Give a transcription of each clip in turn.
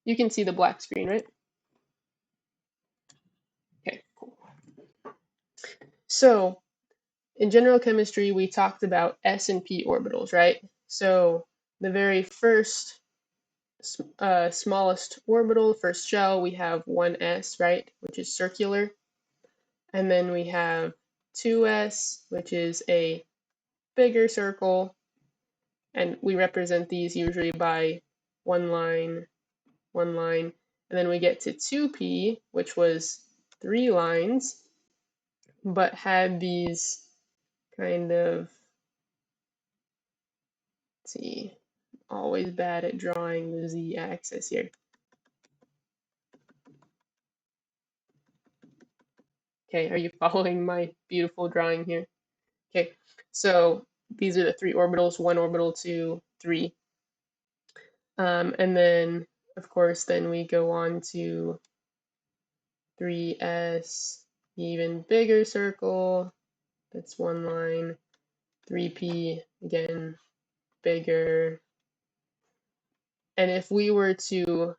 You can see the black screen, right? Okay, cool. So in general chemistry, we talked about S and P orbitals, right? So the very first smallest orbital, first shell, we have 1s, right, which is circular. And then we have 2s, which is a bigger circle. And we represent these usually by one line. And then we get to 2p, which was 3 lines, but had these kind of, let's see, always bad at drawing the z-axis here. Okay, are you following my beautiful drawing here? Okay, so these are the 3 orbitals, 1 orbital, 2, 3. And then, of course, then we go on to 3s, even bigger circle, that's 1 line, 3p, again, bigger. And if we were to,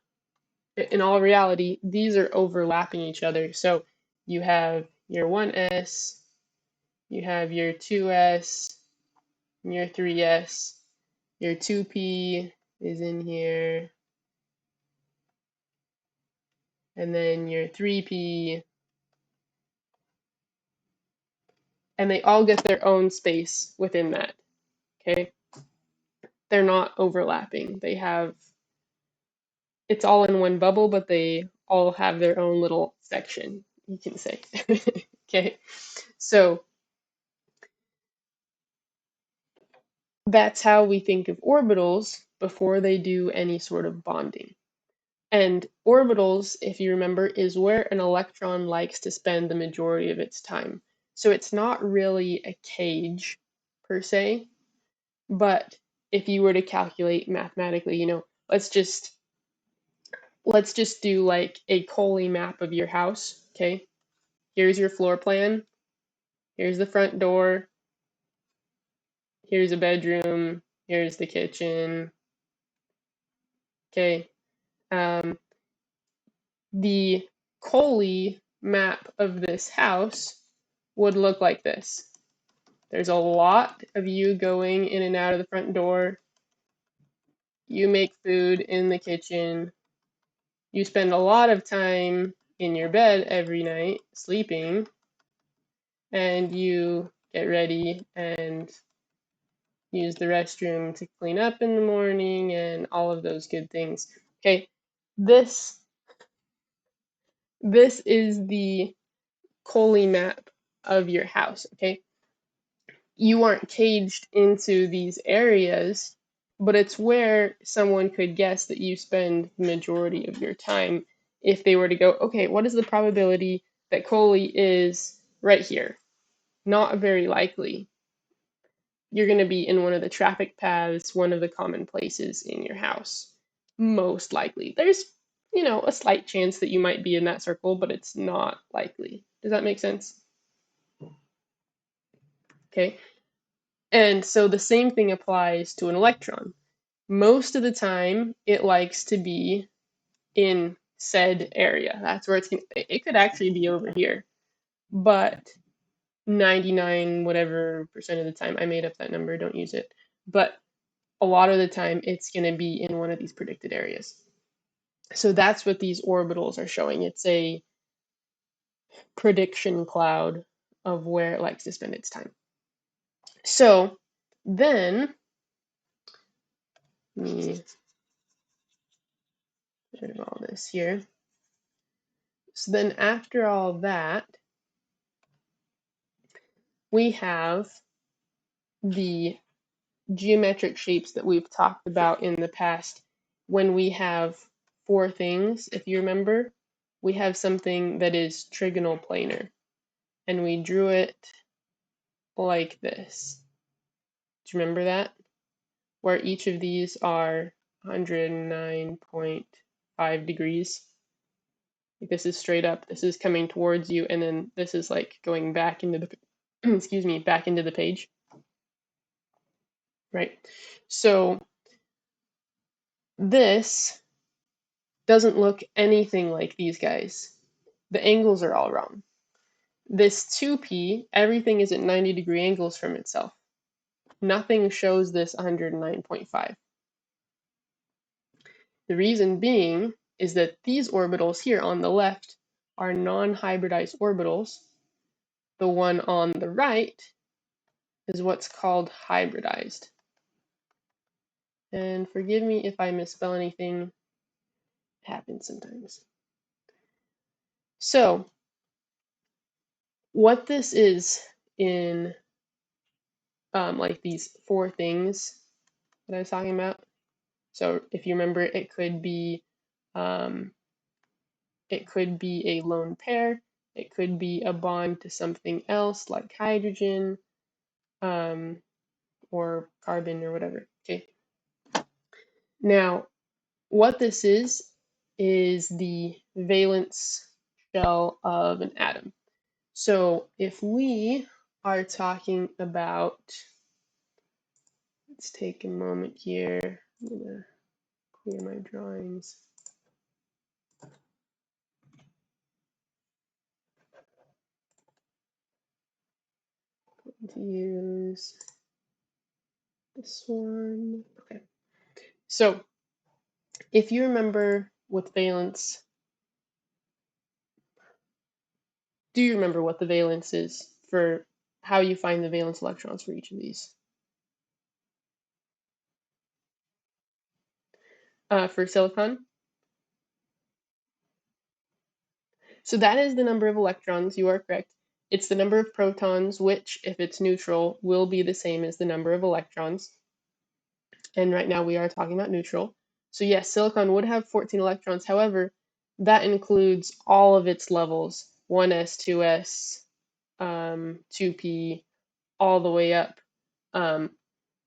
in all reality, these are overlapping each other. So you have your 1s, you have your 2s, and your 3s, your 2p is in here, and then your 3p, and they all get their own space within that, okay? They're not overlapping. They have, it's all in one bubble, but they all have their own little section, you can say. Okay, so that's how we think of orbitals before they do any sort of bonding. And orbitals, if you remember, is where an electron likes to spend the majority of its time. So it's not really a cage per se, but if you were to calculate mathematically, you know, let's just do like a Coley map of your house, okay? Here's your floor plan. Here's the front door. Here's a bedroom. Here's the kitchen. Okay. The Coley map of this house would look like this. There's a lot of you going in and out of the front door. You make food in the kitchen. You spend a lot of time in your bed every night sleeping, and you get ready and use the restroom to clean up in the morning and all of those good things. Okay, this is the Coley map of your house, okay? You aren't caged into these areas, but it's where someone could guess that you spend the majority of your time if they were to go, okay, what is the probability that Coley is right here? Not very likely. You're going to be in one of the traffic paths, one of the common places in your house. Most likely. There's, you know, a slight chance that you might be in that circle, but it's not likely. Does that make sense? Okay. And so the same thing applies to an electron. Most of the time, it likes to be in said area. That's where it could actually be over here, but 99 whatever percent of the time, I made up that number, don't use it, but a lot of the time it's going to be in one of these predicted areas. So that's what these orbitals are showing. It's a prediction cloud of where it likes to spend its time. So then, let me get rid of all this here. So then after all that, we have the geometric shapes that we've talked about in the past. When we have 4 things, if you remember, we have something that is trigonal planar, and we drew it like this. Do you remember that? Where each of these are 109.5 degrees. Like this is straight up, this is coming towards you, and then this is like going back into the excuse me, back into the page. Right. So this doesn't look anything like these guys. The angles are all wrong. This 2p, everything is at 90-degree angles from itself. Nothing shows this 109.5. The reason being is that these orbitals here on the left are non-hybridized orbitals. The one on the right is what's called hybridized. And forgive me if I misspell anything, it happens sometimes. So, what this is in like these four things that I was talking about. So, if you remember, it could be a lone pair. It could be a bond to something else like hydrogen or carbon or whatever. Okay. Now, what this is the valence shell of an atom. So if we are talking about, let's take a moment here. I'm gonna clear my drawings. To use this one. Okay. So if you remember what valence, do you remember what the valence is for how you find the valence electrons for each of these? For silicon? So that is the number of electrons, you are correct. It's the number of protons, which, if it's neutral, will be the same as the number of electrons. And right now we are talking about neutral. So yes, silicon would have 14 electrons. However, that includes all of its levels, 1s, 2s, 2p, all the way up.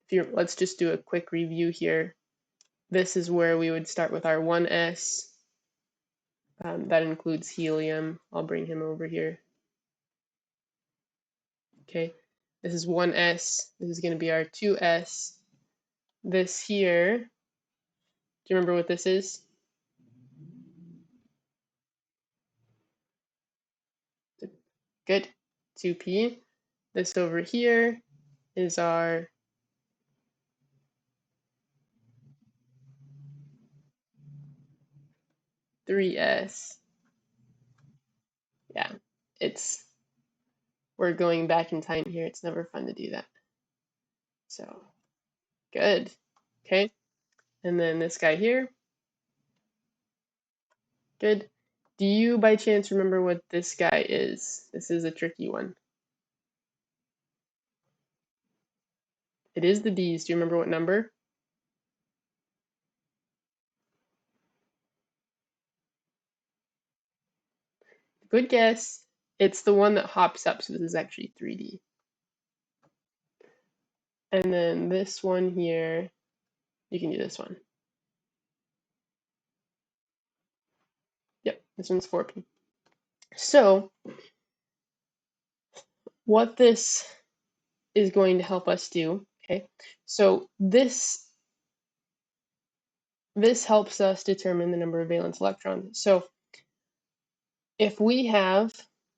Let's just do a quick review here. This is where we would start with our 1s. That includes helium. I'll bring him over here. Okay, this is 1s. This is going to be our 2s. This here, do you remember what this is? Good, 2p. This over here is our (3s). Yeah, we're going back in time here. It's never fun to do that. So, good. Okay, and then this guy here. Good. Do you by chance remember what this guy is? This is a tricky one. It is the D's. Do you remember what number? Good guess. It's the one that hops up, so this is actually 3D. And then this one here, you can do this one. Yep, this one's 4p. So what this is going to help us do, okay, so this helps us determine the number of valence electrons. So if we have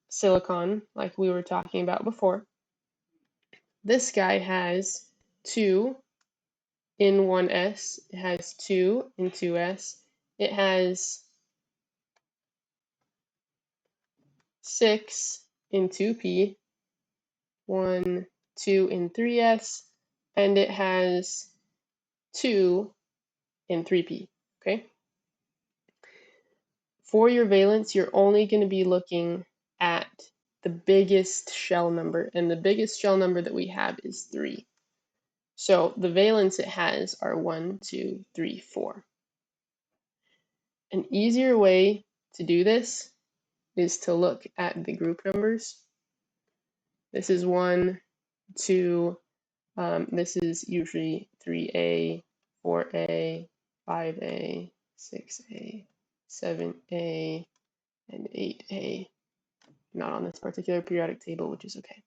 silicon, like we were talking about before, this guy has 2 in 1s, it has 2 in 2s, it has 6 in 2p, 1, 2 in 3s, and it has 2 in 3p, okay? For your valence, you're only going to be looking at the biggest shell number, and the biggest shell number that we have is 3. So the valence it has are 1, 2, 3, 4. An easier way to do this is to look at the group numbers. This is 1, 2, this is usually 3a, 4a, 5a, 6a, 7a, and 8a. Not on this particular periodic table, which is okay.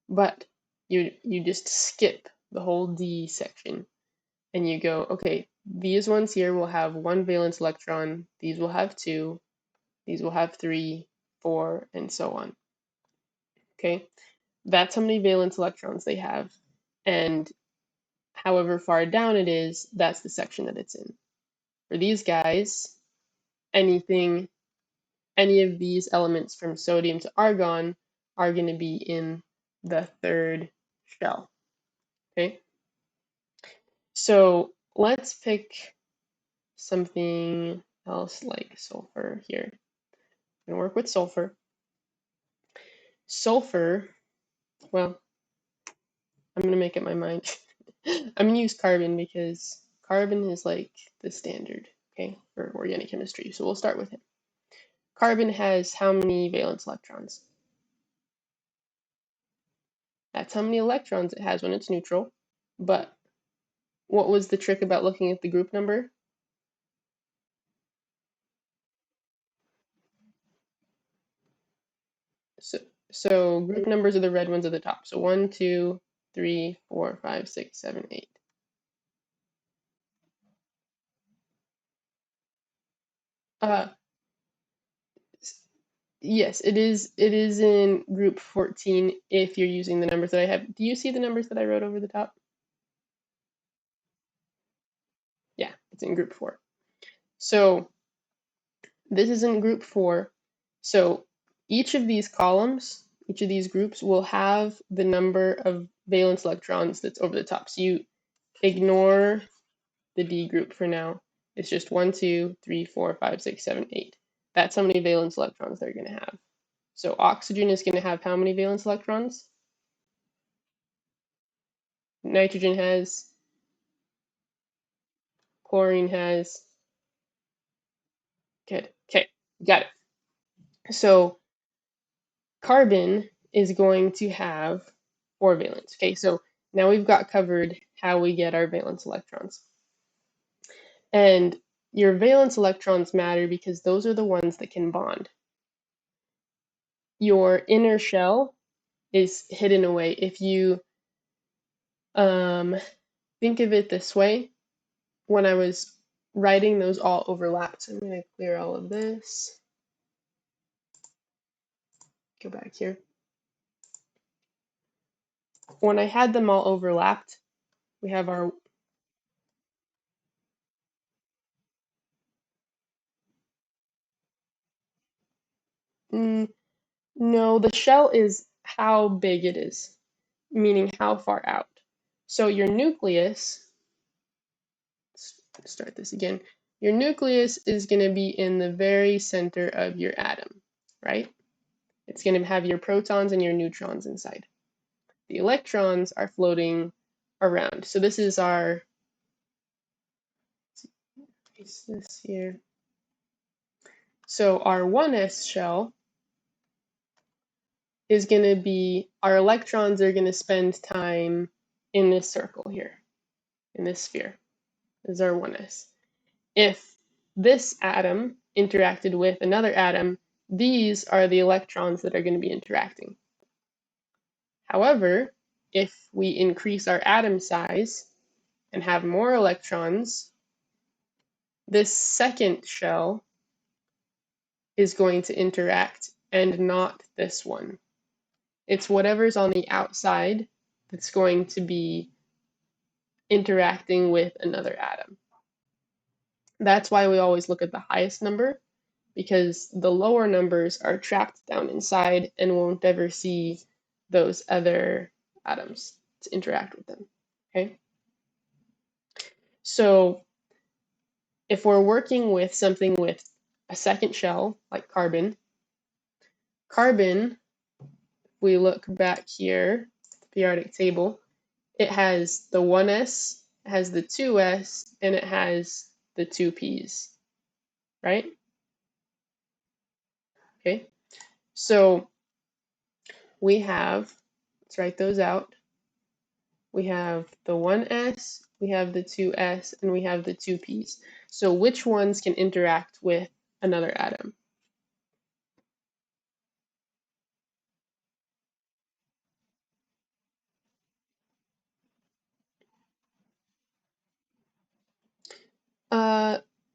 But you just skip the whole D section. and you go, okay, these ones here will have one valence electron, these will have two, these will have three, four, and so on. Okay, that's how many valence electrons they have, and however far down it is, that's the section that it's in. For these guys, anything, any of these elements from sodium to argon are going to be in the third shell. Okay, so let's pick something else like sulfur here. I'm going to work with sulfur. Sulfur, well, I'm going to make up my mind. I'm going to use carbon because carbon is like the standard, okay, for organic chemistry. So we'll start with it. Carbon has how many valence electrons? That's how many electrons it has when it's neutral. But what was the trick about looking at the group number? So, so group numbers are the red ones at the top. So 1, 2, 3, 4, 5, 6, 7, 8. Uh, yes, it is. It is in group 14 if you're using the numbers that I have. Do you see the numbers that I wrote over the top? Yeah, it's in group 4. So this is in group 4. So each of these columns, each of these groups will have the number of valence electrons that's over the top. So you ignore the D group for now. It's just 1, 2, 3, 4, 5, 6, 7, 8. That's how many valence electrons they're going to have. So oxygen is going to have how many valence electrons? Nitrogen has, chlorine has. Good. Okay, got it. So carbon is going to have 4 valence. Okay, so now we've got covered how we get our valence electrons. And your valence electrons matter because those are the ones that can bond. Your inner shell is hidden away. If you think of it this way, when I was writing, those all overlapped. So I'm going to clear all of this. Go back here. When I had them all overlapped, we have our... No, the shell is how big it is, meaning how far out. So your nucleus, let's start this again. Your nucleus is going to be in the very center of your atom, right? It's going to have your protons and your neutrons inside. The electrons are floating around. So this is our, is this here? So our 1s shell is going to be, our electrons are going to spend time in this circle here, in this sphere. This is our 1s. If this atom interacted with another atom, these are the electrons that are going to be interacting. However, if we increase our atom size and have more electrons, this second shell is going to interact and not this one. It's whatever's on the outside that's going to be interacting with another atom. That's why we always look at the highest number, because the lower numbers are trapped down inside and won't ever see those other atoms to interact with them. Okay? So if we're working with something with a second shell, like carbon, we look back here, the periodic table, it has the 1s, it has the 2s, and it has the 2p's, right? Okay, so we have, let's write those out. We have the 1s, we have the 2s, and we have the 2p's. So which ones can interact with another atom?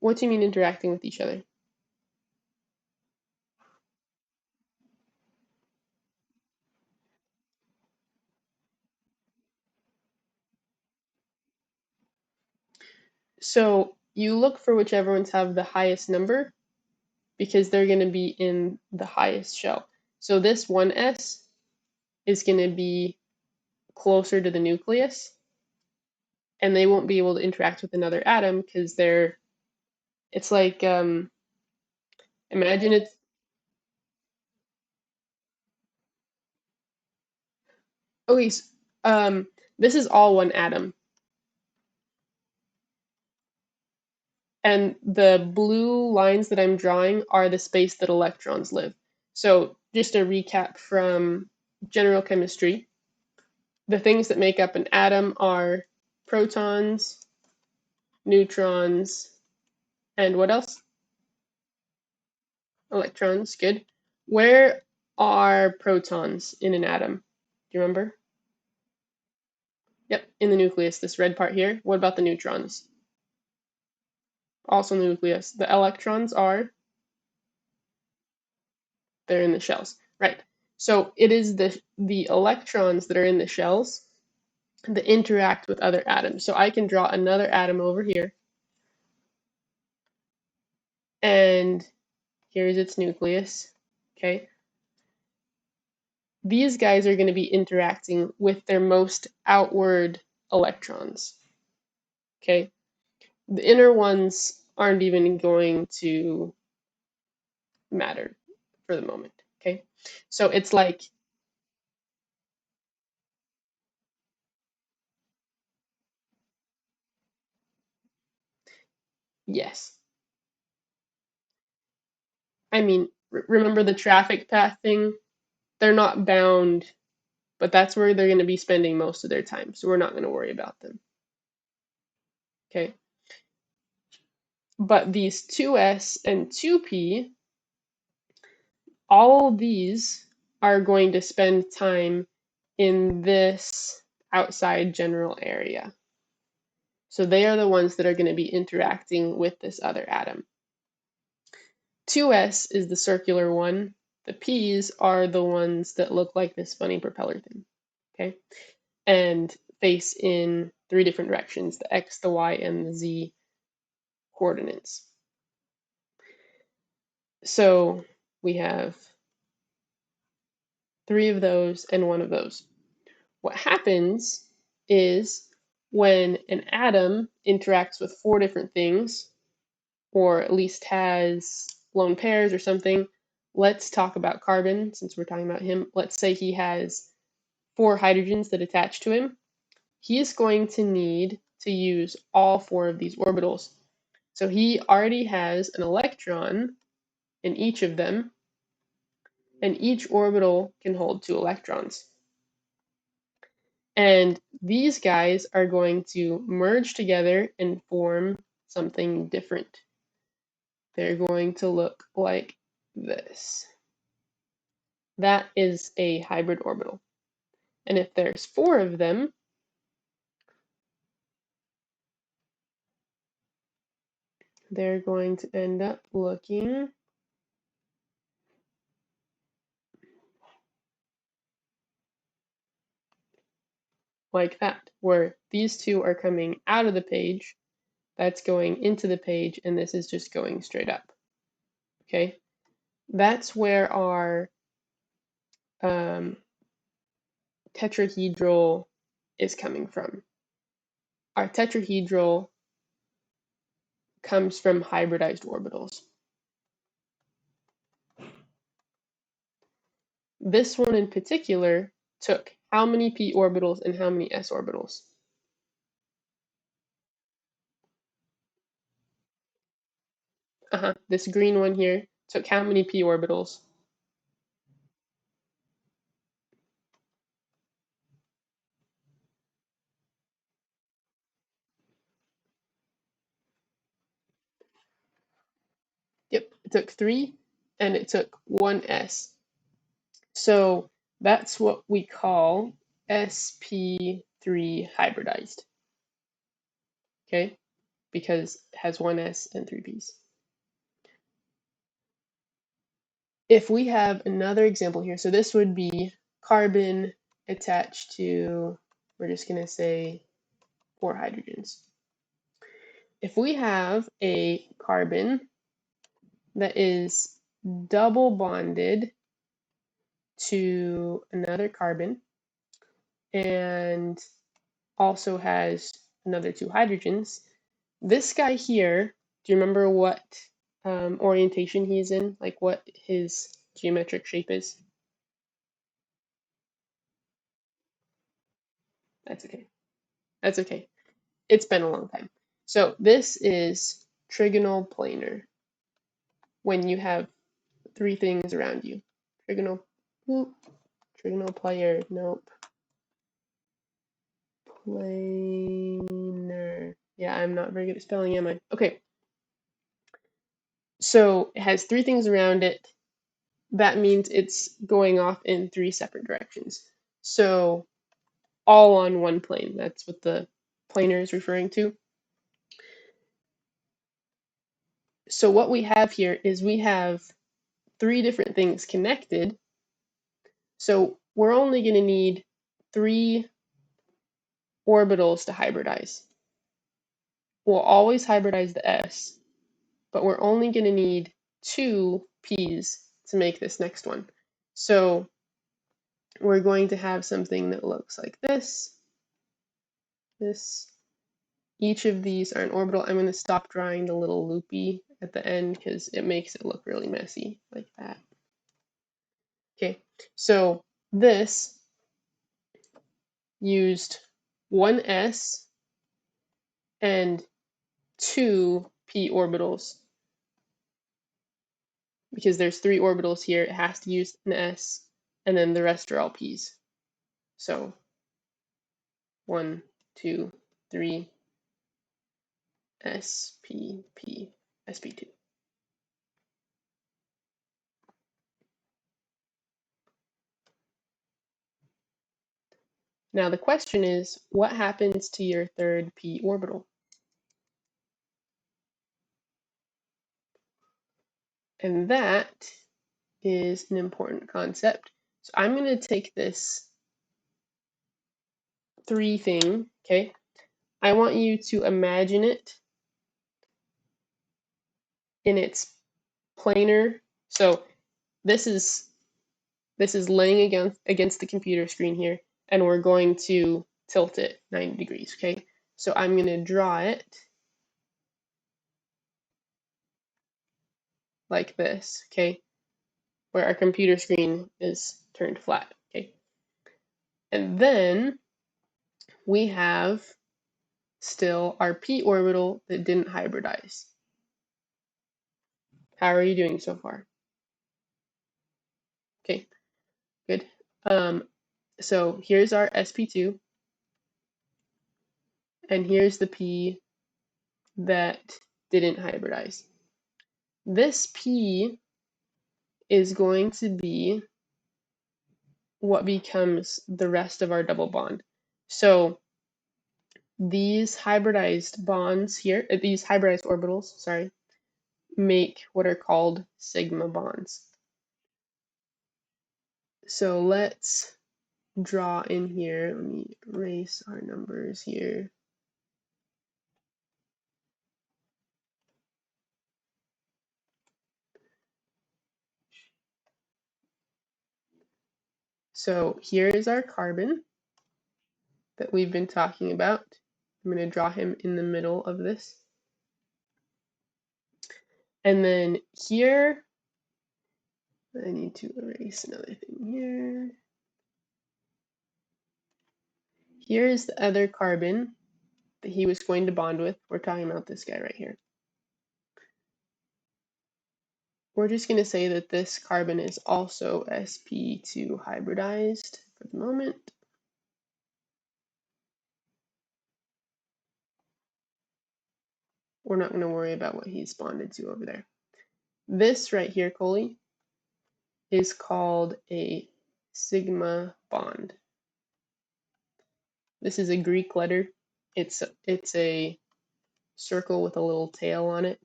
What do you mean interacting with each other? So you look for whichever ones have the highest number because they're going to be in the highest shell. So this 1s is going to be closer to the nucleus, and they won't be able to interact with another atom because it's like, imagine it's, okay, um, this is all one atom, and the blue lines that I'm drawing are the space that electrons live. So just a recap from general chemistry, the things that make up an atom are protons, neutrons, and what else? Electrons, good. Where are protons in an atom? Do you remember? Yep, in the nucleus, this red part here. What about the neutrons? Also in the nucleus. The electrons are, they're in the shells. Right. So it is the electrons that are in the shells that interact with other atoms. So I can draw another atom over here, and here's its nucleus. Okay. These guys are going to be interacting with their most outward electrons. Okay. The inner ones aren't even going to matter for the moment. Okay. So it's like, yes. I mean, remember the traffic path thing? They're not bound, but that's where they're going to be spending most of their time. So we're not going to worry about them. Okay. But these 2s and 2p, all of these are going to spend time in this outside general area. So they are the ones that are going to be interacting with this other atom. 2s is the circular one. The p's are the ones that look like this funny propeller thing. Okay. And face in 3 different directions, the x, the y, and the z coordinates. So we have 3 of those and 1 of those. What happens is when an atom interacts with 4 different things, or at least has lone pairs or something, let's talk about carbon since we're talking about him. Let's say he has 4 hydrogens that attach to him. He is going to need to use all 4 of these orbitals. So he already has an electron in each of them, and each orbital can hold 2 electrons. And these guys are going to merge together and form something different. They're going to look like this. That is a hybrid orbital. And if there's 4 of them, they're going to end up looking like that, where these 2 are coming out of the page, that's going into the page, and this is just going straight up. Okay, that's where our tetrahedral is coming from. Our tetrahedral comes from hybridized orbitals. This one in particular took how many p orbitals and how many s orbitals? This green one here took how many p orbitals? Yep, it took 3 and it took 1 s. So that's what we call sp3 hybridized. Okay? because it has one S and three P's. If we have another example here, so this would be carbon attached to, we're just going to say 4 hydrogens. If we have a carbon that is double bonded to another carbon and also has another 2 hydrogens, this guy here, do you remember what orientation he's in? Like what his geometric shape is? That's okay. That's okay. It's been a long time. So this is trigonal planar when you have 3 things around you. Trigonal, trigonal planar, nope. Planar. Yeah, I'm not very good at spelling, am I? Okay. So it has 3 things around it. That means it's going off in 3 separate directions. So all on one plane. That's what the planar is referring to. So what we have here is we have 3 different things connected. So we're only going to need 3 orbitals to hybridize. We'll always hybridize the S, but we're only going to need 2 P's to make this next one. So we're going to have something that looks like this. Each of these are an orbital. I'm going to stop drawing the little loopy at the end because it makes it look really messy like that. Okay, so this used 1 S and 2 p orbitals. Because there's 3 orbitals here, it has to use an S, and then the rest are all p's. So 1, 2, 3, S, P, P, sp2. Now the question is, what happens to your third p orbital? And that is an important concept. So I'm going to take this 3 thing, okay? I want you to imagine it in its planar. So this is laying against the computer screen here, and we're going to tilt it 90 degrees, okay? So I'm going to draw it like this, okay? Where our computer screen is turned flat, okay? And then we have still our p orbital that didn't hybridize. How are you doing so far? Okay, good. So here's our sp2, and here's the p that didn't hybridize. This p is going to be what becomes the rest of our double bond. So these hybridized bonds here, these hybridized orbitals, sorry, make what are called sigma bonds. So let's draw in here. Let me erase our numbers here. So here is our carbon that we've been talking about. I'm going to draw him in the middle of this. And then here, I need to erase another thing here. Here is the other carbon that he was going to bond with. We're talking about this guy right here. We're just going to say that this carbon is also sp2 hybridized for the moment. We're not going to worry about what he's bonded to over there. This right here, Coley, is called a sigma bond. This is a Greek letter. It's a circle with a little tail on it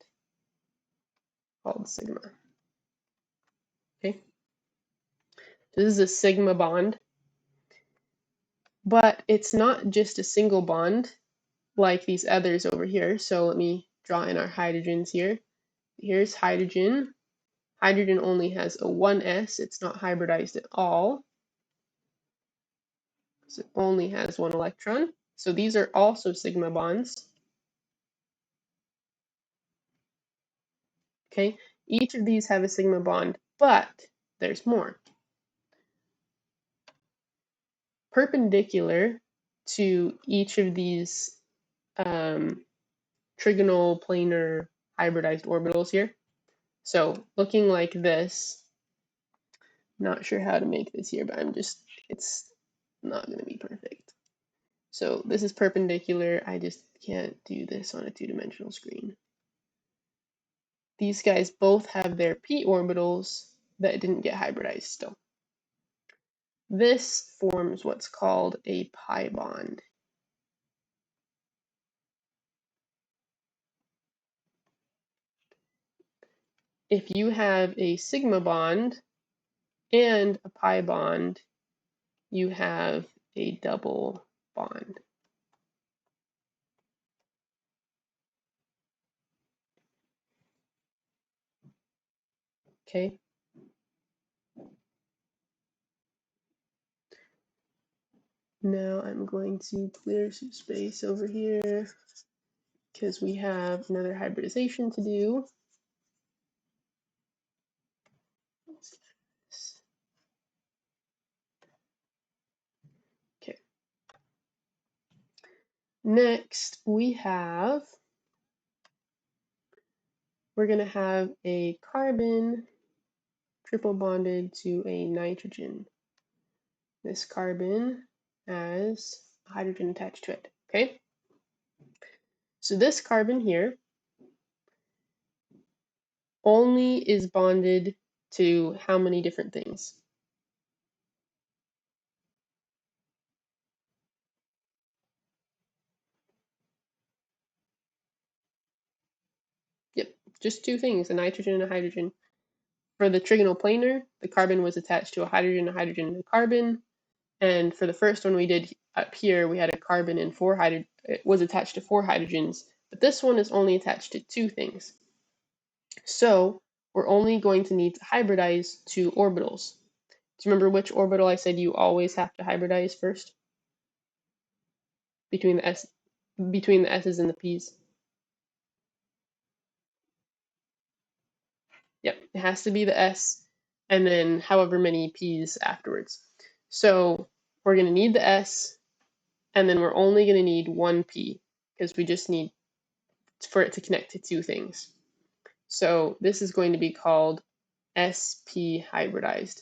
called sigma. Okay, so this is a sigma bond, but it's not just a single bond like these others over here. So let me draw in our hydrogens here. Here's hydrogen. Hydrogen only has a 1s, it's not hybridized at all. So it only has one electron. So these are also sigma bonds. Okay, each of these have a sigma bond, but there's more. Perpendicular to each of these trigonal planar hybridized orbitals here. So looking like this, not sure how to make this here, but it's not going to be perfect. So this is perpendicular. I just can't do this on a two-dimensional screen. These guys both have their p orbitals that didn't get hybridized still. This forms what's called a pi bond. If you have a sigma bond and a pi bond, you have a double bond. Okay. Now I'm going to clear some space over here because we have another hybridization to do. Okay. Next, we're going to have a carbon triple bonded to a nitrogen. This carbon has a hydrogen attached to it. Okay. So this carbon here only is bonded to how many different things? Yep, just two things, a nitrogen and a hydrogen. For the trigonal planar, the carbon was attached to a hydrogen, and a carbon. And for the first one we did up here, we had a carbon and it was attached to 4 hydrogens, but this one is only attached to 2 things. So we're only going to need to hybridize 2 orbitals. Do you remember which orbital I said you always have to hybridize first? Between the S's and the P's. Yep, it has to be the S and then however many P's afterwards. So we're going to need the S, and then we're only going to need 1 P because we just need for it to connect to 2 things. So this is going to be called SP hybridized.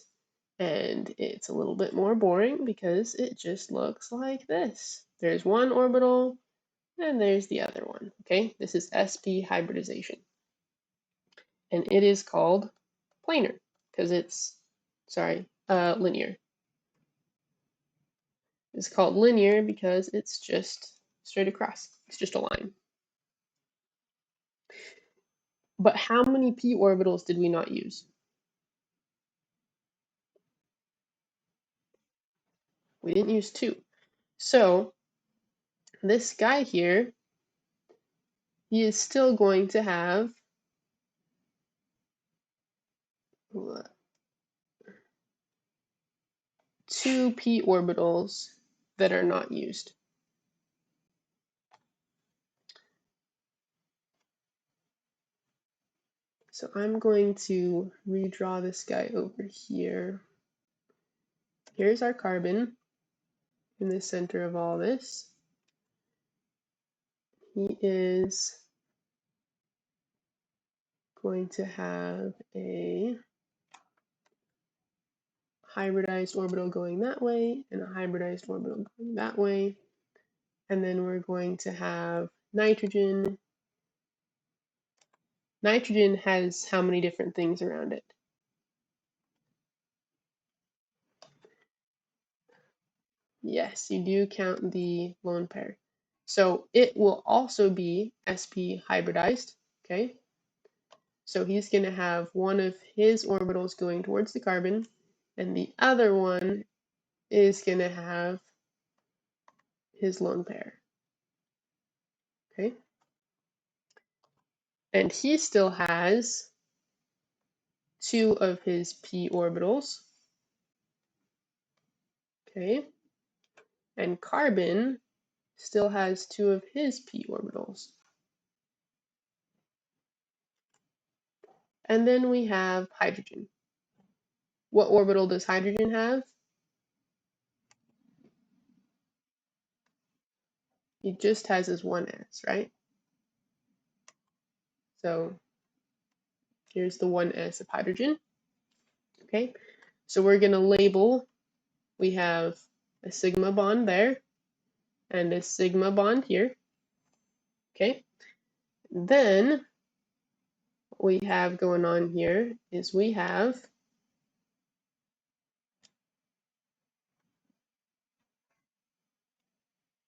And it's a little bit more boring because it just looks like this. There's one orbital and there's the other one. Okay, this is SP hybridization. And it is called planar because it's, linear. It's called linear because it's just straight across. It's just a line. But how many p orbitals did we not use? We didn't use 2. So this guy here, he is still going to have 2 p orbitals that are not used. So I'm going to redraw this guy over here. Here's our carbon in the center of all this. He is going to have a hybridized orbital going that way and a hybridized orbital going that way. And then we're going to have nitrogen. Nitrogen has how many different things around it? Yes, you do count the lone pair. So it will also be sp hybridized, okay? So he's going to have one of his orbitals going towards the carbon, and the other one is going to have his lone pair, okay? And he still has two of his p orbitals, okay? And carbon still has two of his p orbitals. And then we have hydrogen. What orbital does hydrogen have? He just has his 1s, right? So here's the 1s of hydrogen, okay? So we're going to label, we have a sigma bond there and a sigma bond here, okay? Then what we have going on here is we have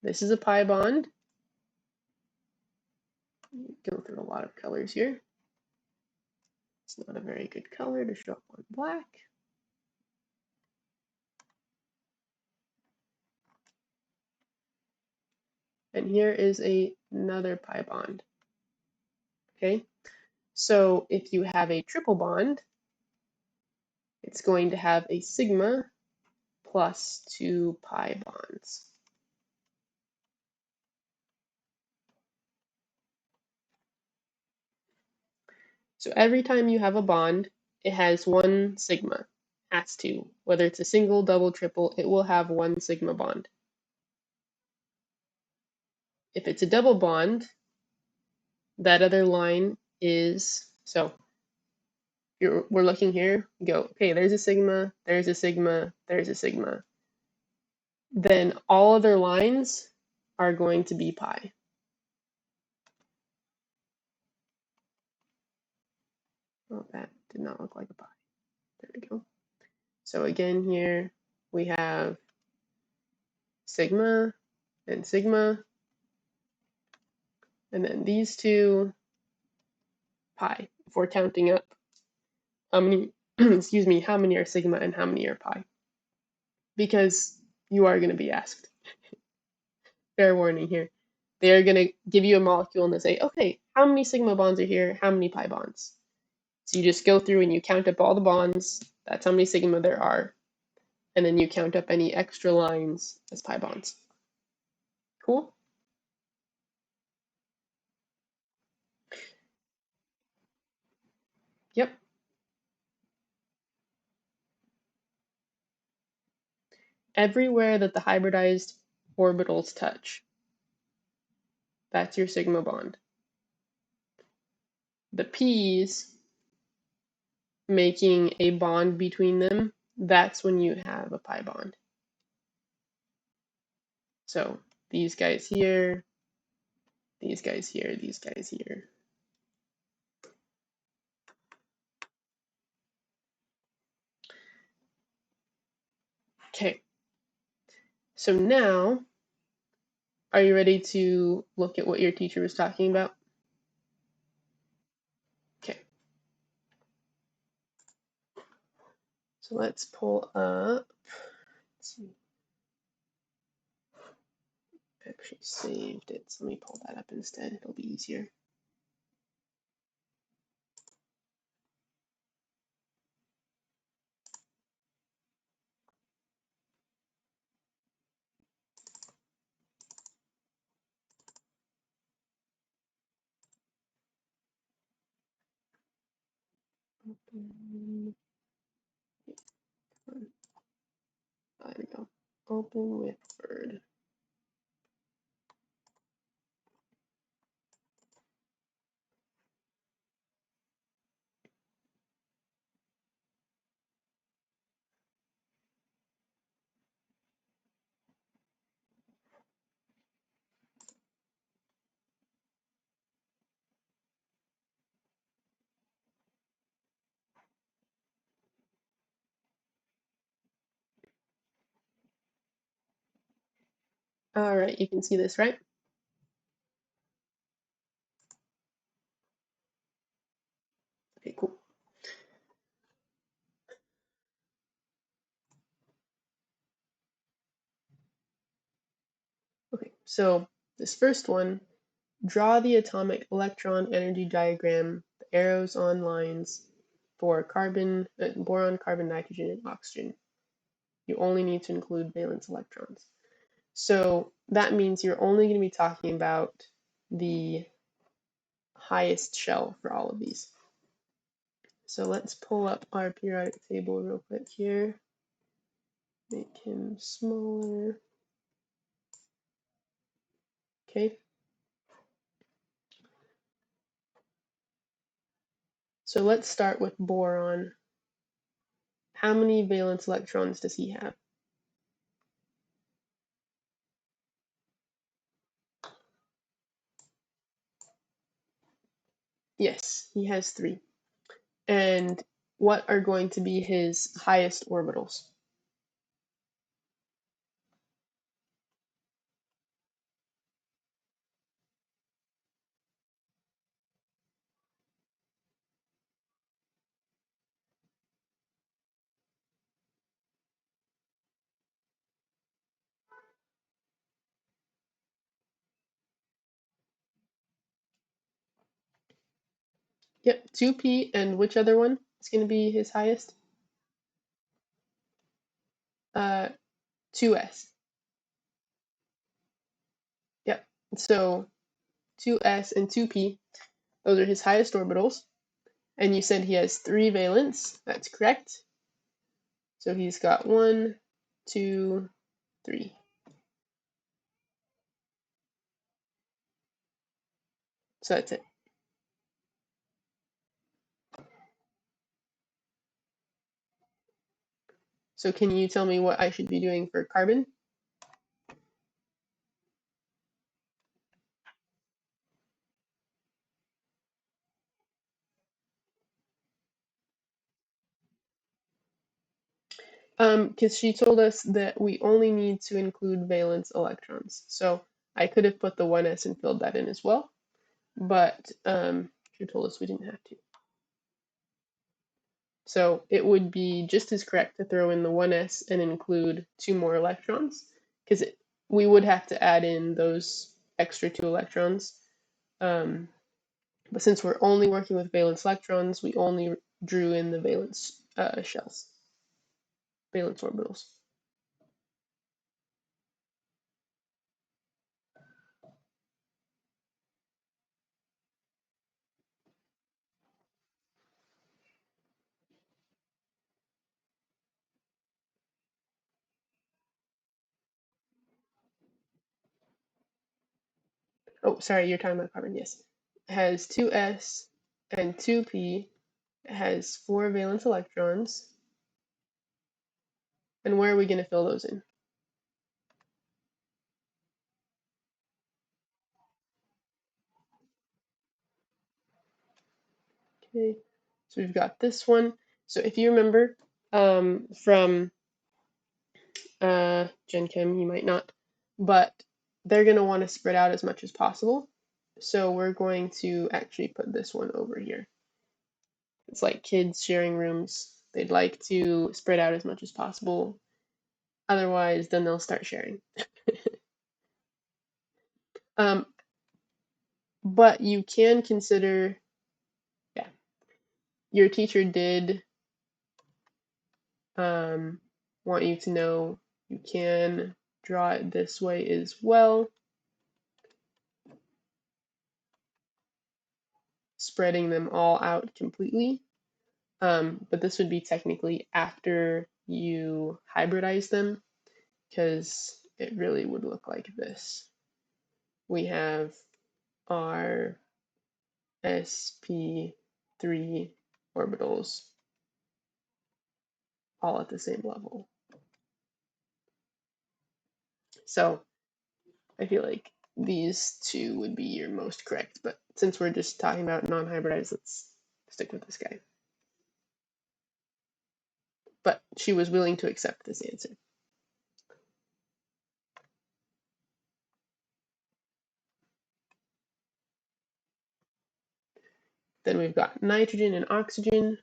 this is a pi bond. Go through a lot of colors here. It's not a very good color to show up on black. And here is another pi bond. Okay, so if you have a triple bond, it's going to have a sigma plus 2 pi bonds. So every time you have a bond, it has one sigma. Has to. Whether it's a single, double, triple, it will have one sigma bond. If it's a double bond, that other line is, so we're looking here, go, okay, there's a sigma, there's a sigma, there's a sigma. Then all other lines are going to be pi. Oh, that did not look like a pi. There we go. So again here, we have sigma and sigma, and then these two pi. If we're counting up how many, excuse me, how many are sigma and how many are pi. Because you are going to be asked. Fair warning here. They're going to give you a molecule and they say, okay, how many sigma bonds are here? How many pi bonds? So you just go through and you count up all the bonds. That's how many sigma there are. And then you count up any extra lines as pi bonds. Cool? Yep. Everywhere that the hybridized orbitals touch, that's your sigma bond. The p's making a bond between them, that's when you have a pi bond. So these guys here, these guys here, these guys here. Okay, so now, are you ready to look at what your teacher was talking about? Okay. So let's pull up, let's see. I actually saved it, so let me pull that up instead, it'll be easier. There we go. Open with Word. All right, you can see this, right? So this first one, draw the atomic electron energy diagram, the arrows on lines for carbon, boron, carbon, nitrogen, and oxygen. You only need to include valence electrons. So that means you're only going to be talking about the highest shell for all of these. So let's pull up our periodic table real quick here. Make him smaller. Okay. So let's start with boron. How many valence electrons does he have? Yes, he has 3. And what are going to be his highest orbitals? Yep, 2p, and which other one is going to be his highest? 2s. Yep, so 2s and 2p, those are his highest orbitals. And you said he has 3 valence. That's correct. So he's got 1, 2, 3. So that's it. So can you tell me what I should be doing for carbon? Because she told us that we only need to include valence electrons. So I could have put the 1s and filled that in as well, but she told us we didn't have to. So it would be just as correct to throw in the 1s and include 2 more electrons, because we would have to add in those extra 2 electrons. But since we're only working with valence electrons, we only drew in the valence shells, valence orbitals. Oh, sorry, you're talking about carbon, yes. It has 2s and 2p. It has 4 valence electrons. And where are we going to fill those in? Okay, so we've got this one. So if you remember from Gen Chem, you might not, but they're going to want to spread out as much as possible. So we're going to actually put this one over here. It's like kids sharing rooms. They'd like to spread out as much as possible. Otherwise, then they'll start sharing. um, but you can consider, yeah, your teacher did want you to know you can draw it this way as well, spreading them all out completely. But this would be technically after you hybridize them, because it really would look like this. We have our sp3 orbitals all at the same level. So I feel like these two would be your most correct, but since we're just talking about non-hybridized, let's stick with this guy. But she was willing to accept this answer. Then we've got nitrogen and oxygen.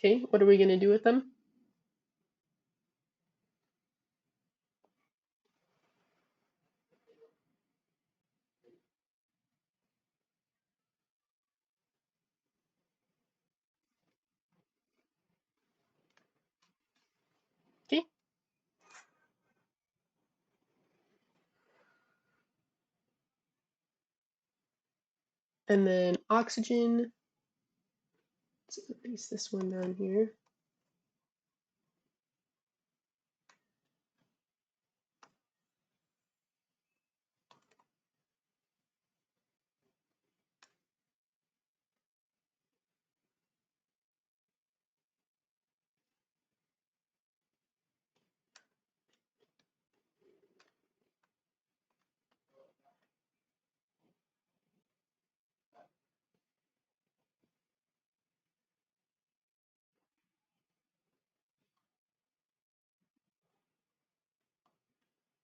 Okay, what are we going to do with them? Okay, and then oxygen. Let's erase this one down here.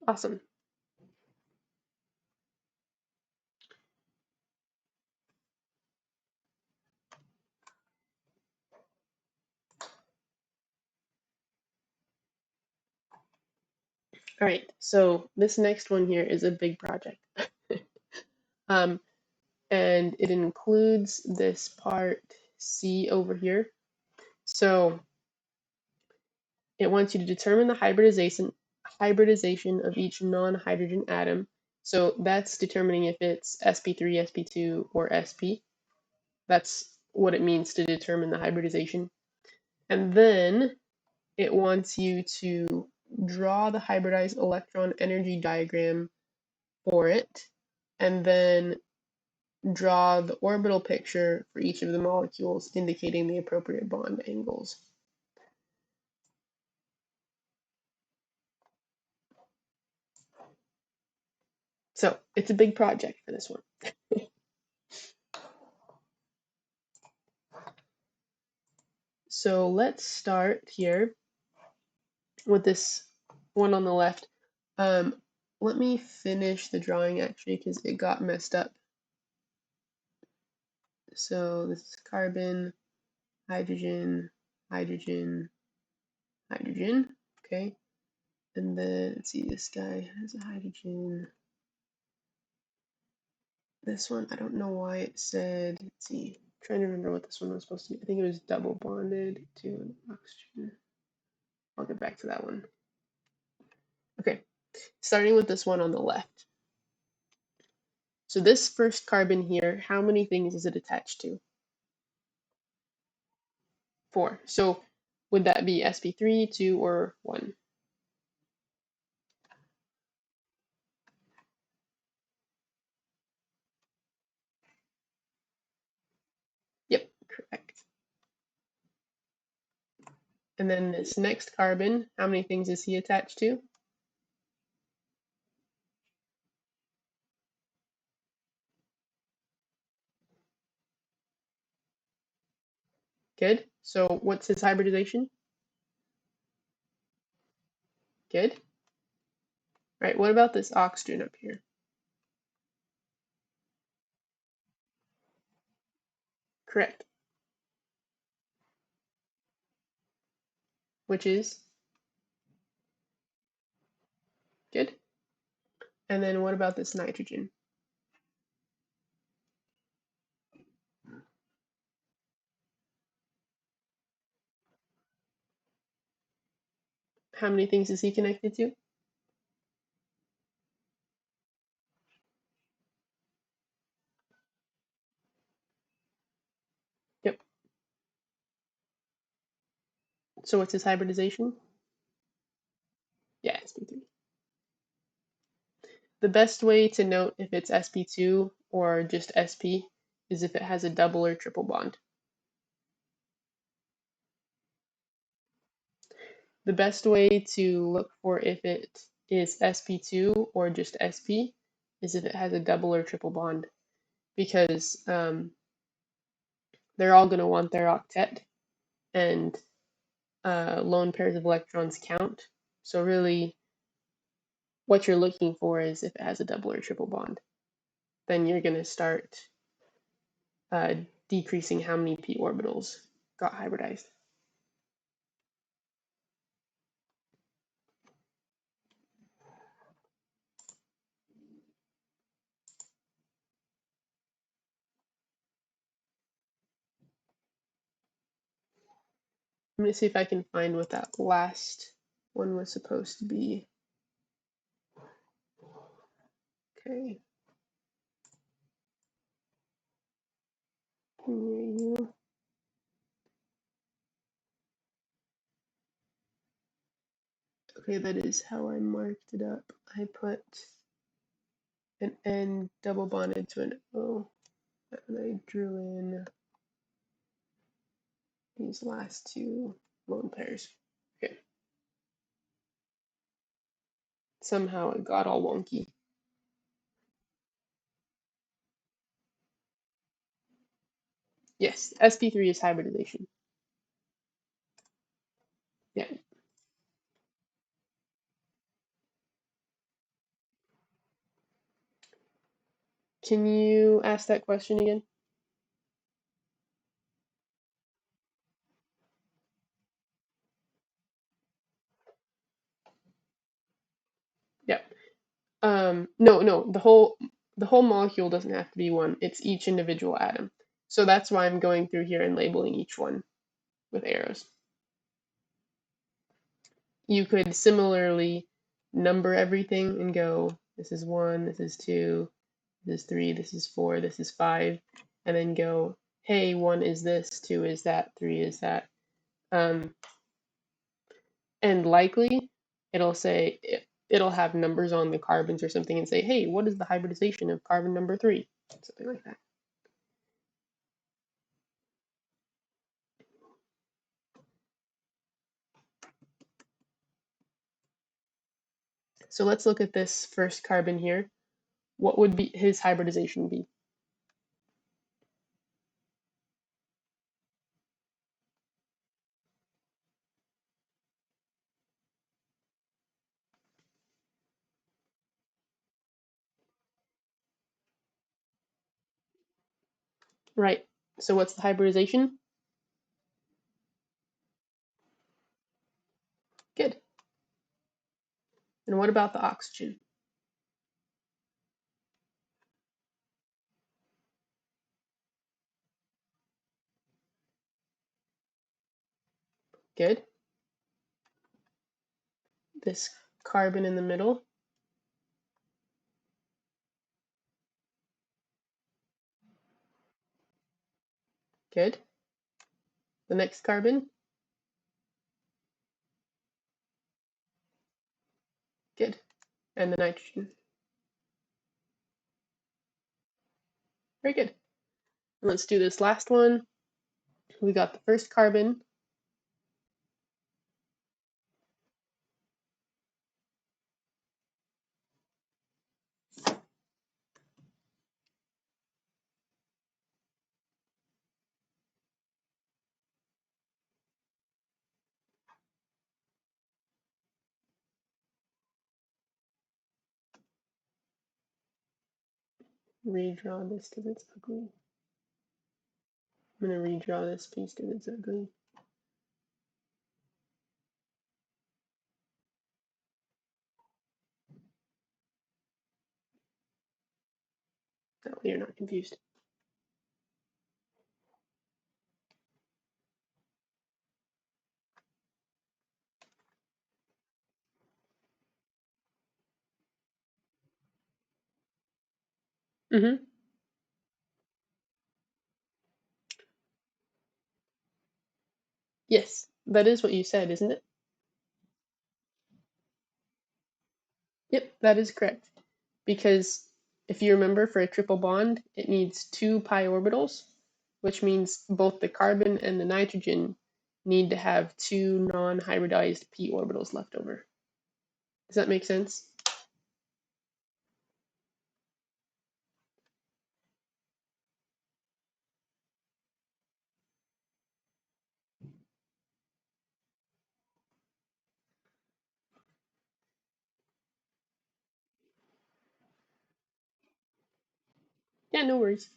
Awesome. All right, so this next one here is a big project. um, and it includes this part C over here. So it wants you to determine the hybridization of each non-hydrogen atom. So that's determining if it's sp3, sp2, or sp. That's what it means to determine the hybridization. And then it wants you to draw the hybridized electron energy diagram for it, and then draw the orbital picture for each of the molecules, indicating the appropriate bond angles. So it's a big project for this one. So let's start here with this one on the left. Let me finish the drawing actually because it got messed up. So this is carbon, hydrogen, hydrogen, hydrogen, okay? And then, let's see, this guy has a hydrogen. This one, I don't know why it said, let's see, I'm trying to remember what this one was supposed to be. I think it was double bonded to an oxygen. I'll get back to that one. Okay, starting with this one on the left. So this first carbon here, how many things is it attached to? 4. So would that be sp3, 2, or 1? Yep, correct. And then this next carbon, how many things is he attached to? Good. So what's his hybridization? Good. Right, what about this oxygen up here? Correct. Which is? Good. And then what about this nitrogen? How many things is he connected to? Yep. So what's his hybridization? Yeah, sp3. The best way to note if it's sp2 or just sp is if it has a double or triple bond. The best way to look for if it is sp2 or just sp is if it has a double or triple bond, because they're all going to want their octet, and lone pairs of electrons count. So really, what you're looking for is if it has a double or triple bond. Then you're going to start decreasing how many p orbitals got hybridized. I'm gonna see if I can find what that last one was supposed to be. Okay. Near you. Okay, that is how I marked it up. I put an N double bonded to an O, and I drew in these last two lone pairs. Okay. Somehow it got all wonky. Yes, sp3 is hybridization. Yeah. Can you ask that question again? Yeah. No, the whole molecule doesn't have to be one. It's each individual atom. So that's why I'm going through here and labeling each one with arrows. You could similarly number everything and go, this is 1, this is 2, this is 3, this is 4, this is 5, and then go, hey, 1 is this, 2 is that, 3 is that. And likely it'll say, it'll have numbers on the carbons or something and say, hey, what is the hybridization of carbon number 3? Something like that. So let's look at this first carbon here. What would be his hybridization be? Right. So what's the hybridization? Good. And what about the oxygen? Good. This carbon in the middle? Good. The next carbon? Good. And the nitrogen? Very good. And let's do this last one. We got the first carbon. Redraw this because it's ugly. I'm going to redraw this piece because it's ugly. That way you're not confused. Mm-hmm. Yes, that is what you said, isn't it? Yep, that is correct. Because if you remember, for a triple bond, it needs 2 pi orbitals, which means both the carbon and the nitrogen need to have 2 non-hybridized p orbitals left over. Does that make sense? Yeah, no worries.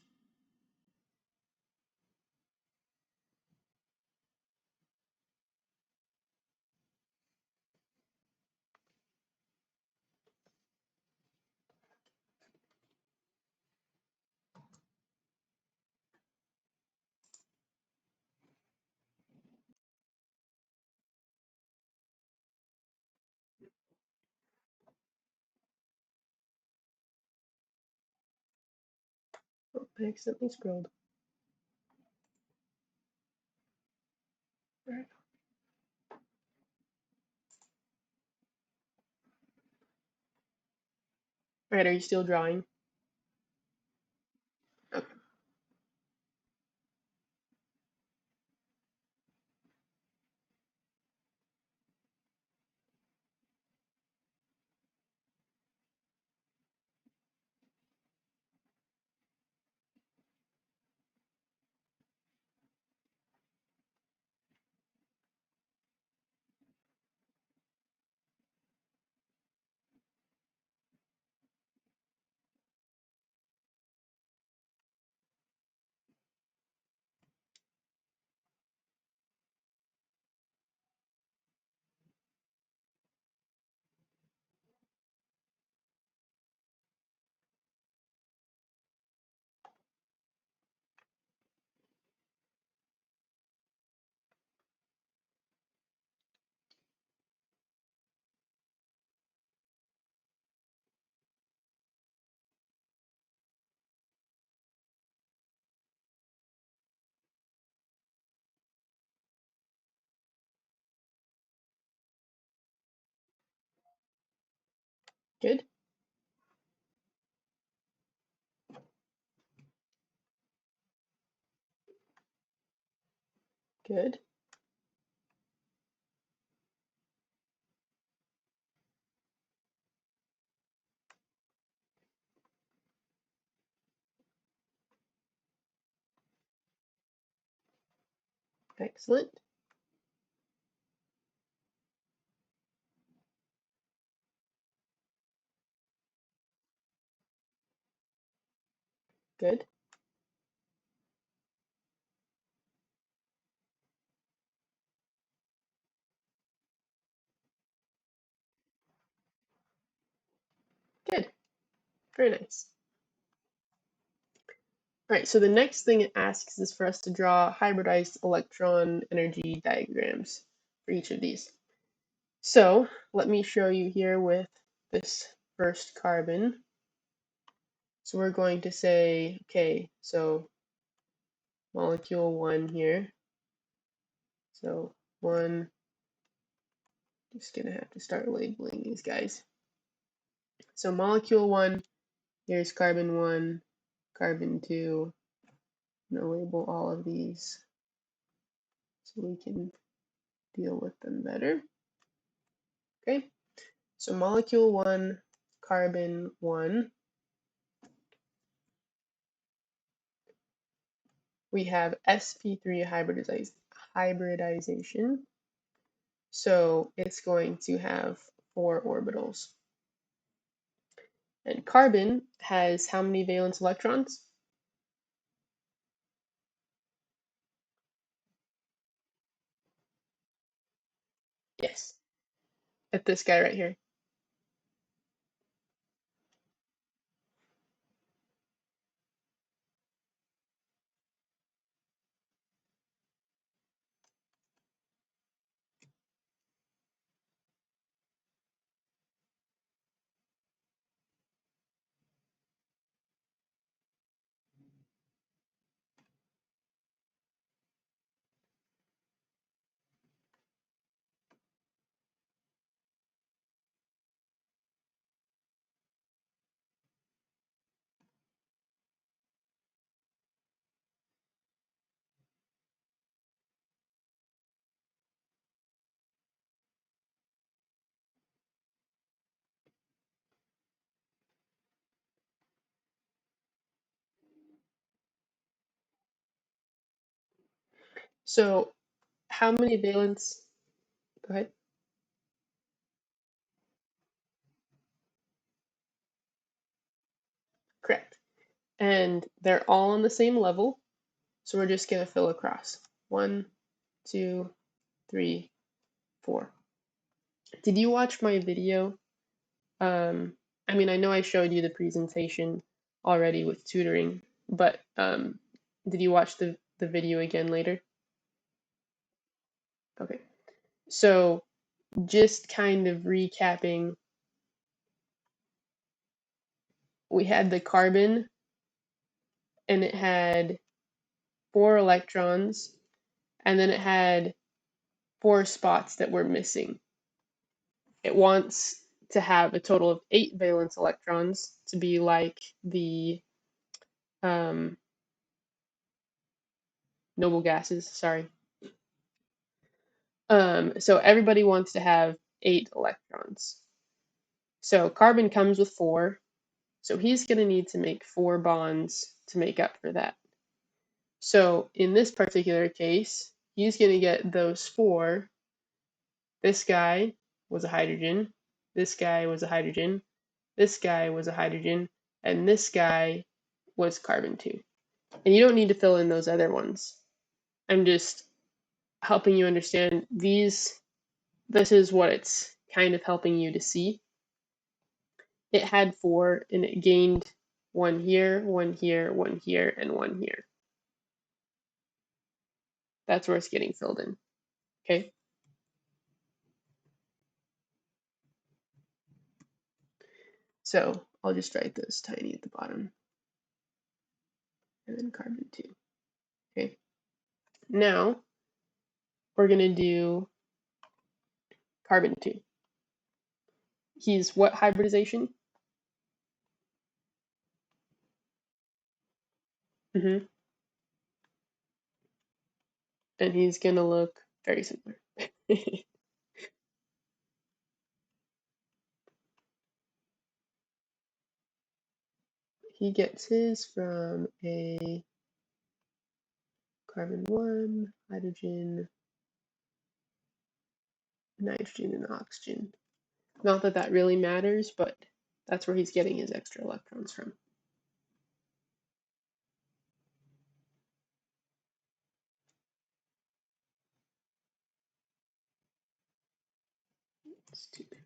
I accidentally scrolled. All right, are you still drawing? Okay, good, good, excellent, good, good, very nice. All right, so the next thing it asks is for us to draw hybridized electron energy diagrams for each of these. So let me show you here with this first carbon. So we're going to say, okay, so molecule 1 here. So 1, just gonna have to start labeling these guys. So molecule 1, here's carbon 1, carbon 2. I'm gonna label all of these so we can deal with them better. Okay, so molecule 1, carbon 1, we have sp3 hybridization. So it's going to have 4 orbitals. And carbon has how many valence electrons? Yes, at this guy right here. So how many valence? Go ahead. Correct. And they're all on the same level. So we're just going to fill across. 1, 2, 3, 4. Did you watch my video? I mean, I know I showed you the presentation already with tutoring, but did you watch the video again later? Okay. So just kind of recapping, we had the carbon and it had 4 electrons, and then it had 4 spots that were missing. It wants to have a total of 8 valence electrons to be like the um, noble gases, sorry. So everybody wants to have 8 electrons. So carbon comes with 4, so he's going to need to make 4 bonds to make up for that. So in this particular case, he's going to get those 4. This guy was a hydrogen, this guy was a hydrogen, this guy was a hydrogen, and this guy was carbon 2. And you don't need to fill in those other ones. I'm just helping you understand this is what it's kind of helping you to see. It had 4 and it gained 1 here, 1 here, 1 here, and 1 here. That's where it's getting filled in. Okay? So I'll just write this tiny at the bottom. And then carbon 2. Okay? Now we're going to do carbon 2. He's what hybridization? Mm-hmm. And he's going to look very similar. He gets his from a carbon 1, hydrogen, nitrogen, and oxygen. Not that that really matters, but that's where he's getting his extra electrons from. Stupid.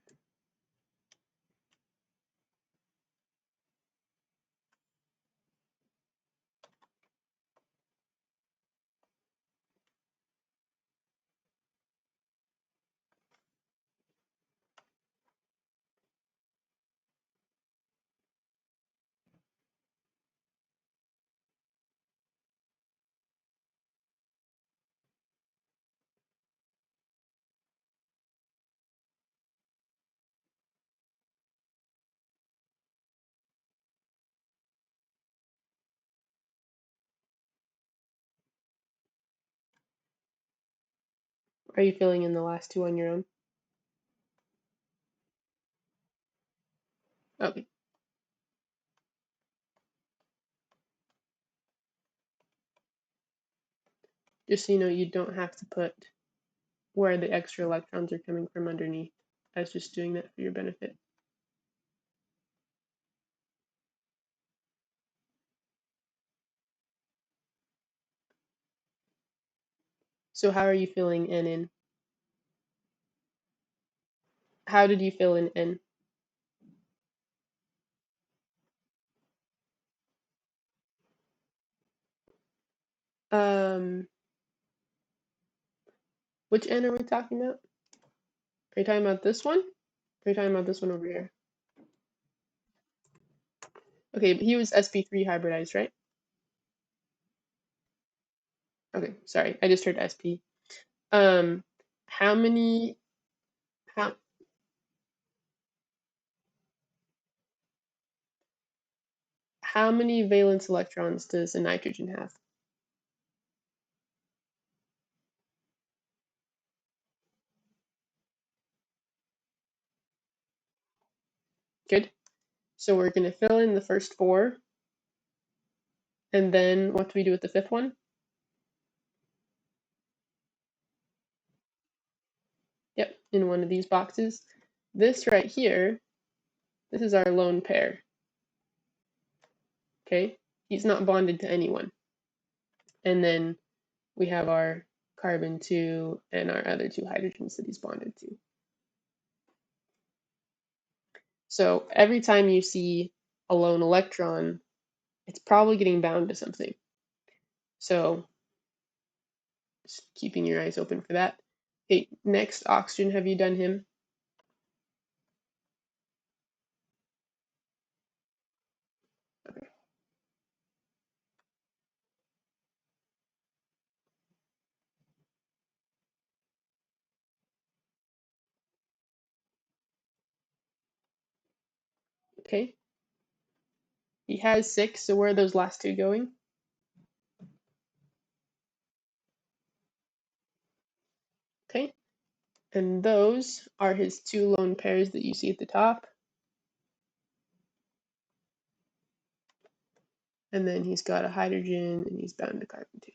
Are you filling in the last 2 on your own? Okay. Just so you know, you don't have to put where the extra electrons are coming from underneath. I was just doing that for your benefit. So how are you filling N in? How did you fill in N? Um, which N are we talking about? Are you talking about this one? Or are you talking about this one over here? Okay, but he was sp3 hybridized, right? Okay, sorry, I just heard sp. Um, how many how how many valence electrons does a nitrogen have? Good. So we're going to fill in the first 4, and then what do we do with the 5th one? Yep, in one of these boxes. This right here, this is our lone pair. Okay, he's not bonded to anyone. And then we have our carbon 2 and our other 2 hydrogens that he's bonded to. So every time you see a lone electron, it's probably getting bound to something. So just keeping your eyes open for that. Okay, next oxygen, have you done him? Okay. Okay. He has 6, so where are those last 2 going? Okay. And those are his 2 lone pairs that you see at the top. And then he's got a hydrogen and he's bound to carbon too.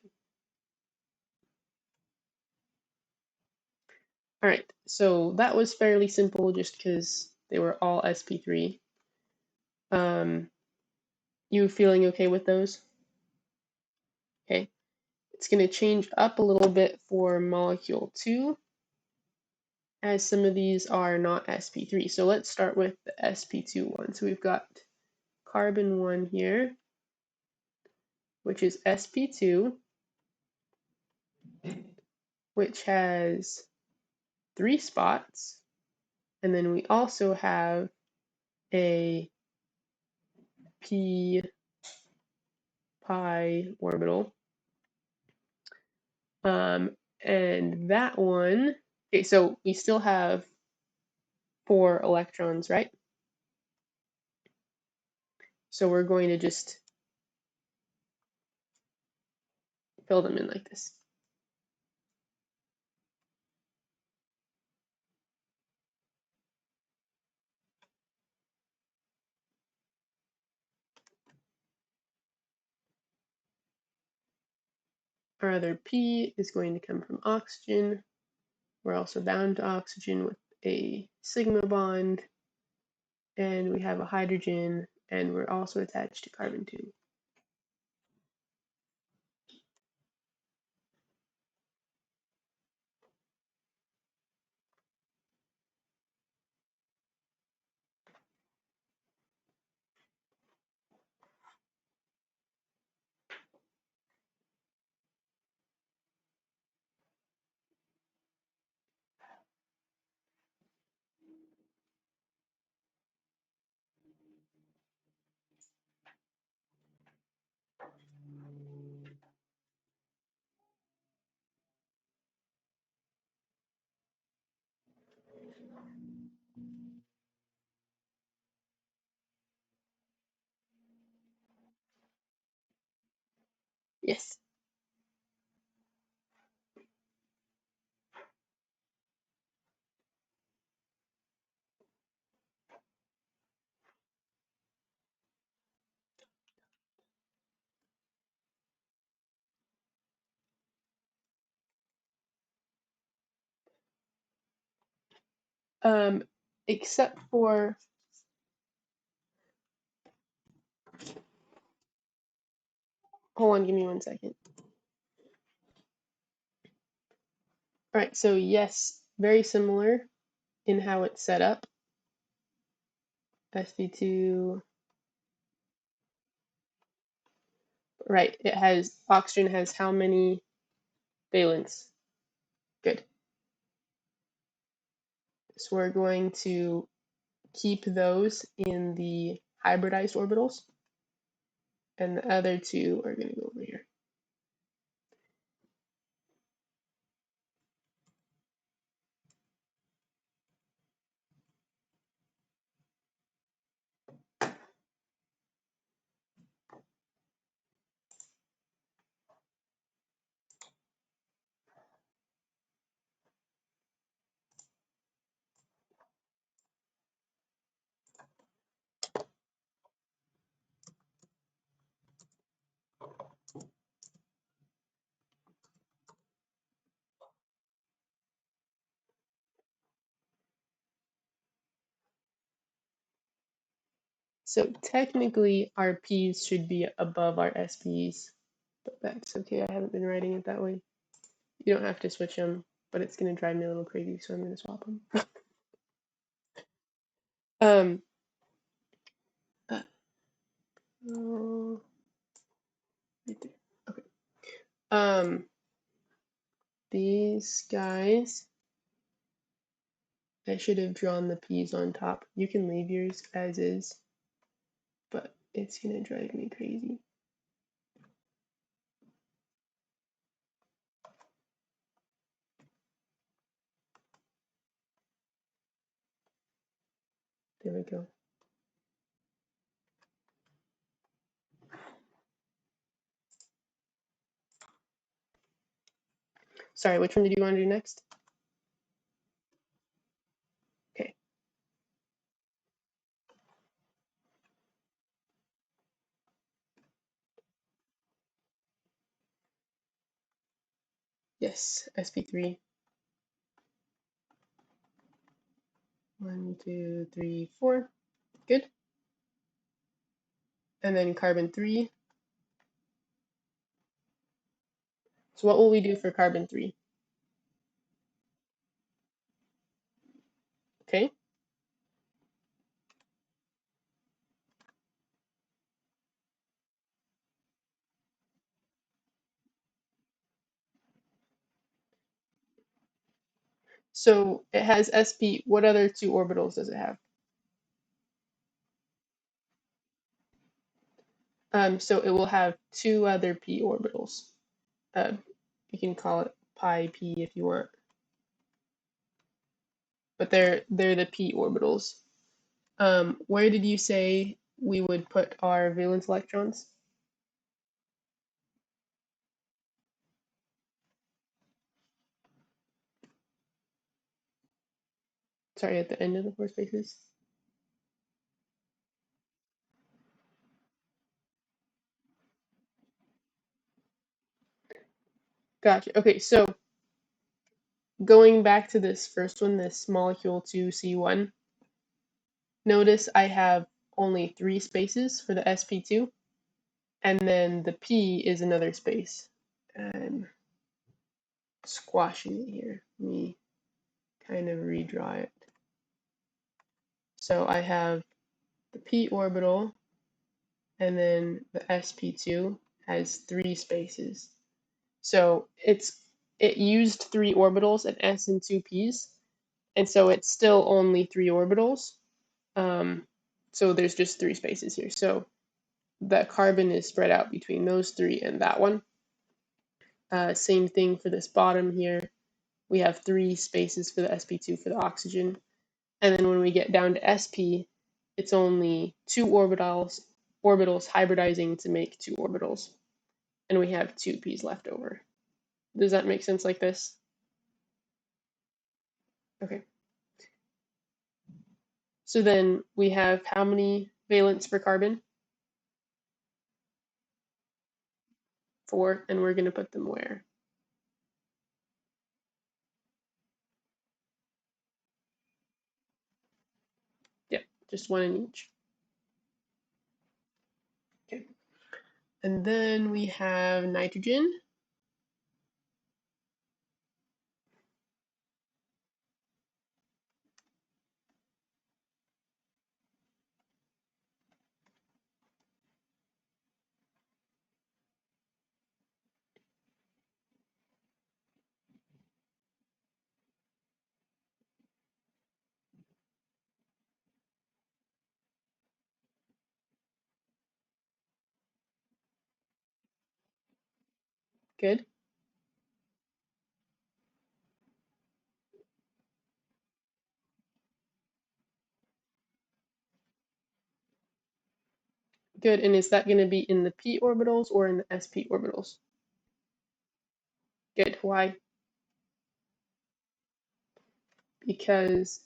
All right, so that was fairly simple just because they were all sp3. You feeling okay with those? Okay, it's going to change up a little bit for molecule 2, as some of these are not sp3. So let's start with the sp2 one. So we've got carbon 1 here, which is sp2, which has 3 spots. And then we also have a p pi orbital. And that one, okay, so we still have 4 electrons, right? So we're going to just fill them in like this. Our other P is going to come from oxygen. We're also bound to oxygen with a sigma bond, and we have a hydrogen, and we're also attached to carbon 2. Yes. Um, except for, hold on, give me 1 second. All right, so yes, very similar in how it's set up. sp2, right, it has, oxygen has how many valence? Good. So we're going to keep those in the hybridized orbitals, and the other 2 are going to go over here. So technically our P's should be above our SP's, but that's okay. I haven't been writing it that way. You don't have to switch them, but it's going to drive me a little crazy, so I'm going to swap them. um, oh, right there. Okay. These guys, I should have drawn the P's on top. You can leave yours as is, but it's going to drive me crazy. There we go. Sorry, which one did you want to do next? Okay. Yes, sp3. 1, 2, 3, 4. Good. And then carbon 3. So what will we do for carbon 3? Okay. So it has sp. What other two orbitals does it have? So it will have two other p orbitals. Uh, you can call it pi p if you want, but they're the p orbitals. Where did you say we would put our valence electrons? Sorry, at the end of the four spaces. Gotcha. Okay, so going back to this first one, this molecule 2C1, notice I have only 3 spaces for the sp2, and then the p is another space. I'm squashing it here. Let me kind of redraw it. So I have the p orbital, and then the sp2 has 3 spaces. So it used 3 orbitals, an s and 2 p's, and so it's still only 3 orbitals. So there's just 3 spaces here. So the carbon is spread out between those 3 and that one. Same thing for this bottom here. We have 3 spaces for the sp2 for the oxygen. And then when we get down to sp, it's only 2 orbitals hybridizing to make 2 orbitals. And we have 2 p's left over. Does that make sense like this? Okay. So then we have how many valence for carbon? 4, and we're going to put them where? Yep, just 1 in each. Okay. And then we have nitrogen. Good. Good. And is that going to be in the p orbitals or in the sp orbitals? Good. Why? Because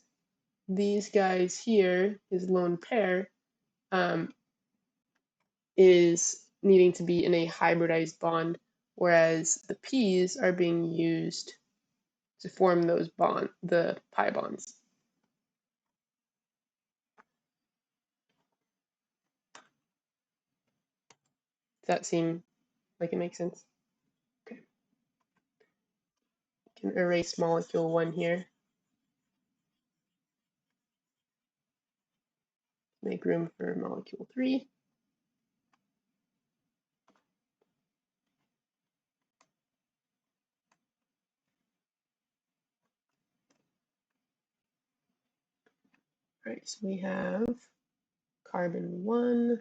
these guys here, his lone pair, um, is needing to be in a hybridized bond, whereas the p's are being used to form the pi bonds. Does that seem like it makes sense? Okay. Can erase molecule 1 here. Make room for molecule 3. All right, so we have carbon 1,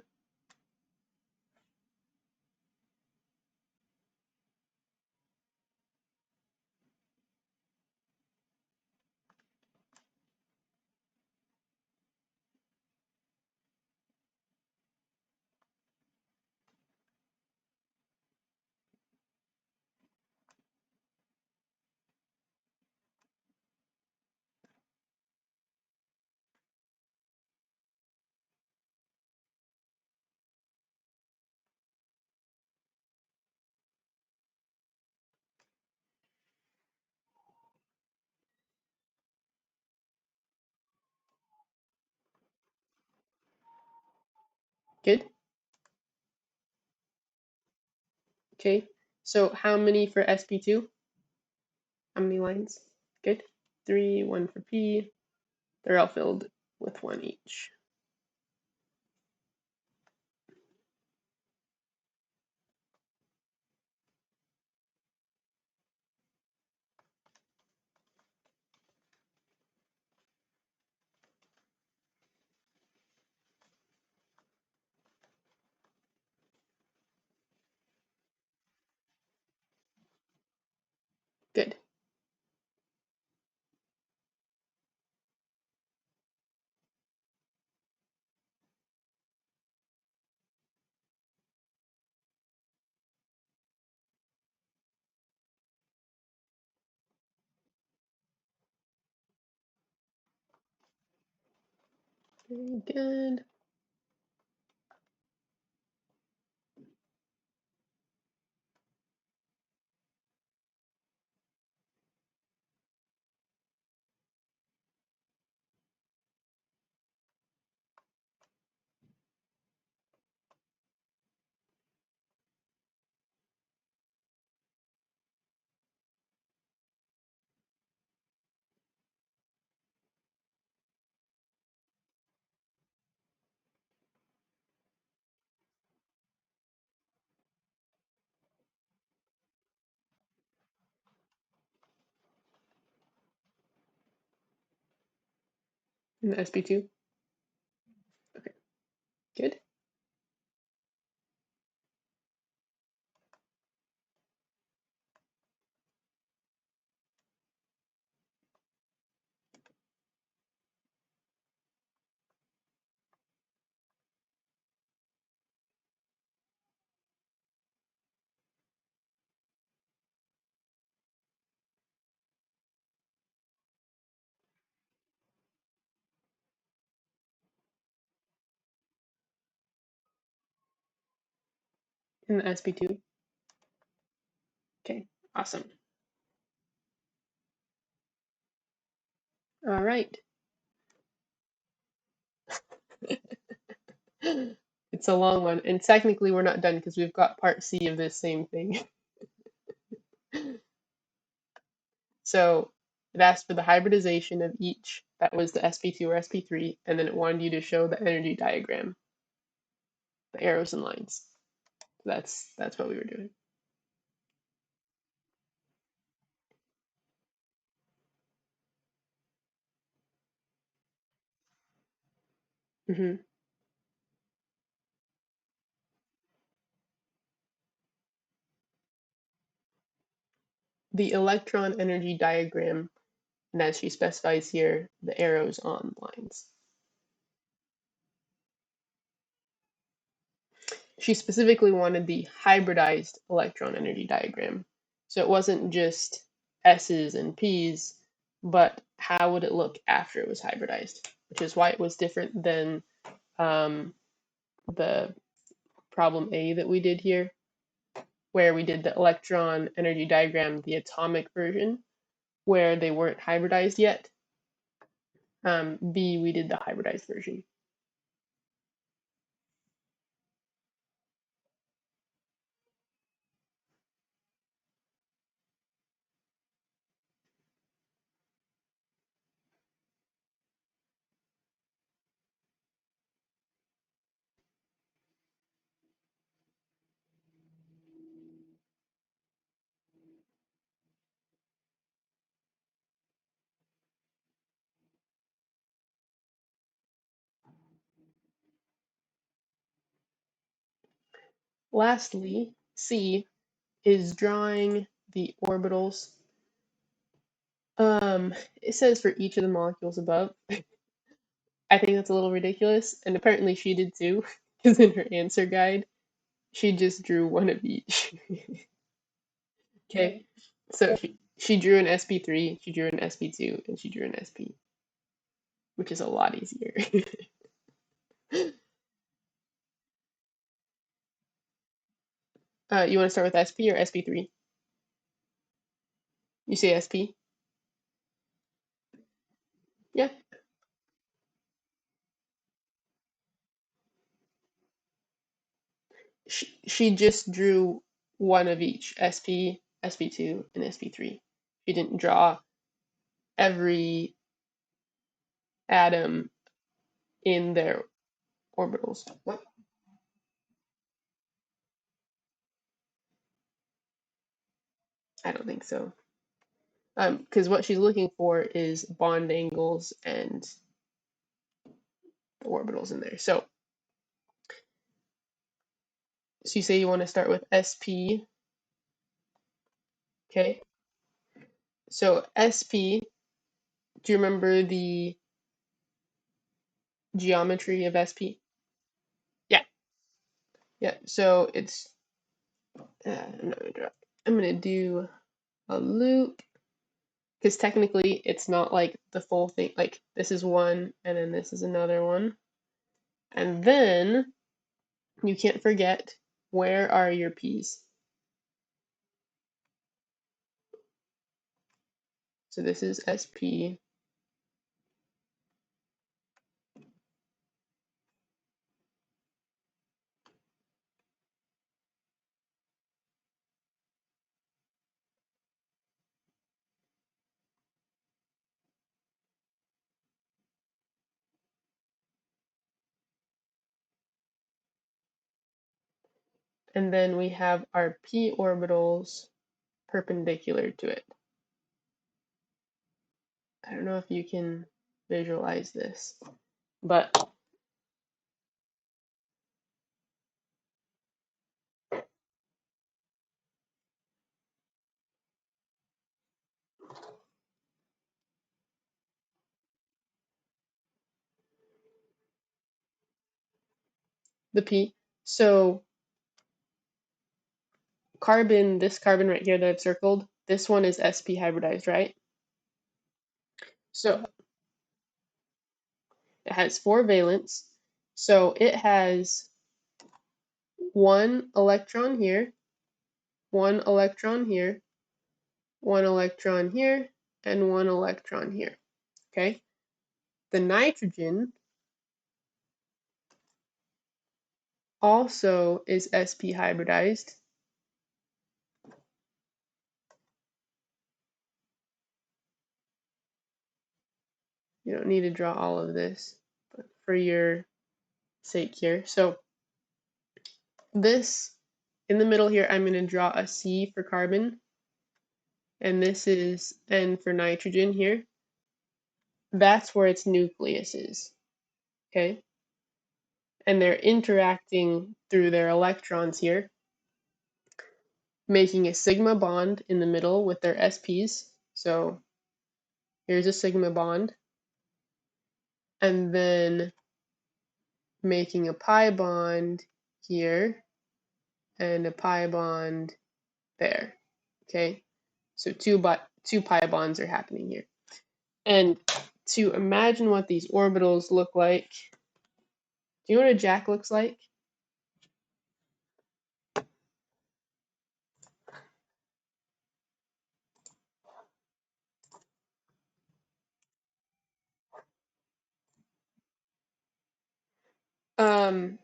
Good. Okay. So how many for sp2? How many lines? Good. 3, 1 for p. They're all filled with 1 each. Good. Very good. And the sp2? Okay. Good. And the sp2? Okay. Awesome. All right. It's a long one, and technically we're not done because we've got part C of this same thing. So it asked for the hybridization of each. That was the sp2 or sp3, and then it wanted you to show the energy diagram, the arrows and lines. That's what we were doing. Hmm. The electron energy diagram, and as she specifies here, the arrows on lines. She specifically wanted the hybridized electron energy diagram. So it wasn't just S's and P's, but how would it look after it was hybridized, which is why it was different than the problem A that we did here, where we did the electron energy diagram, the atomic version, where they weren't hybridized yet. B, we did the hybridized version. Lastly, C is drawing the orbitals. It says for each of the molecules above. I think that's a little ridiculous, and apparently she did too, because in her answer guide, she just drew one of each. Okay, so she drew an sp3, she drew an sp2, and she drew an sp, which is a lot easier. You want to start with sp or sp3? You say sp? Yeah. she just drew one of each, sp, sp2, and sp3. She didn't draw every atom in their orbitals. What? I don't think so. Because what she's looking for is bond angles and the orbitals in there. So you say you want to start with sp, okay? So sp, do you remember the geometry of sp? Yeah, yeah. So it's I'm gonna do a loop because technically it's not like the full thing. Like this is one, and then this is another one, and then you can't forget where are your p's. So this is sp, and then we have our p orbitals perpendicular to it. I don't know if you can visualize this, but the p. So carbon, this carbon right here that I've circled, this one is sp hybridized, right? So it has 4 valence. So it has 1 electron here, 1 electron here, 1 electron here, and 1 electron here. Okay? The nitrogen also is sp hybridized. You don't need to draw all of this, but for your sake here. So this, in the middle here, I'm going to draw a C for carbon, and this is N for nitrogen here. That's where its nucleus is, okay? And they're interacting through their electrons here, making a sigma bond in the middle with their SPs. So here's a sigma bond, and then making a pi bond here and a pi bond there, okay? So two pi bonds are happening here. And to imagine what these orbitals look like, do you know what a jack looks like? Um,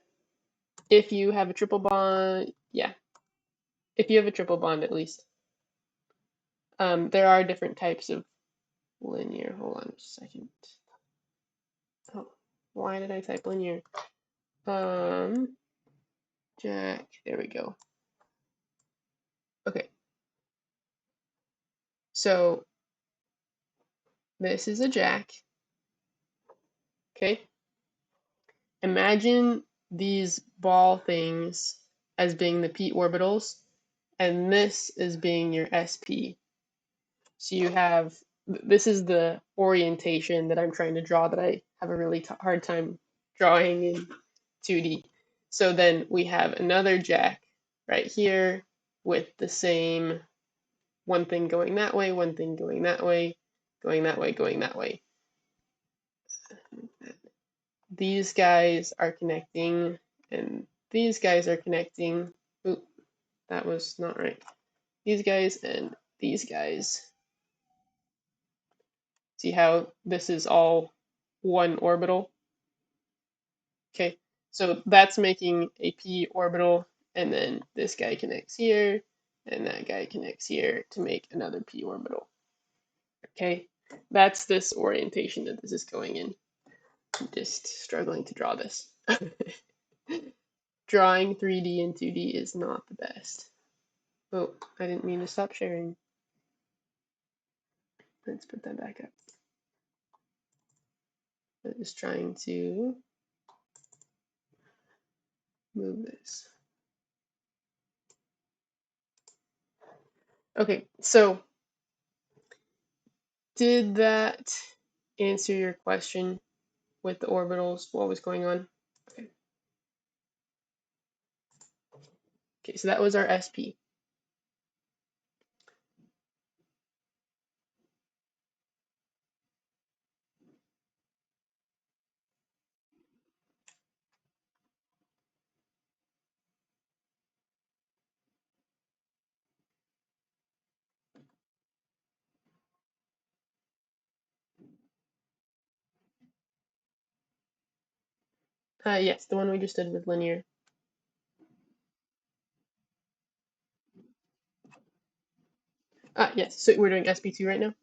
if you have a triple bond, yeah, if you have a triple bond at least. There are different types of linear. Hold on just a second. Oh, why did I type linear? Jack, there we go. Okay, so this is a jack, okay? Imagine these ball things as being the p orbitals, and this as being your sp. So you have, this is the orientation that I'm trying to draw that I have a really hard time drawing in 2D. So then we have another jack right here with the same one thing going that way, one thing going that way, going that way, going that way. These guys are connecting, and these guys are connecting. Oop, that was not right. These guys and these guys. See how this is all one orbital? Okay, so that's making a p orbital, and then this guy connects here, and that guy connects here to make another p orbital. Okay, that's this orientation that this is going in. I'm just struggling to draw this. Drawing 3D and 2D is not the best. Oh, I didn't mean to stop sharing. Let's put that back up. I'm just trying to move this. Okay, so did that answer your question with the orbitals? What was going on? Okay. Okay, so that was our SP. Yes, the one we just did with linear. Yes, so we're doing SP2 right now?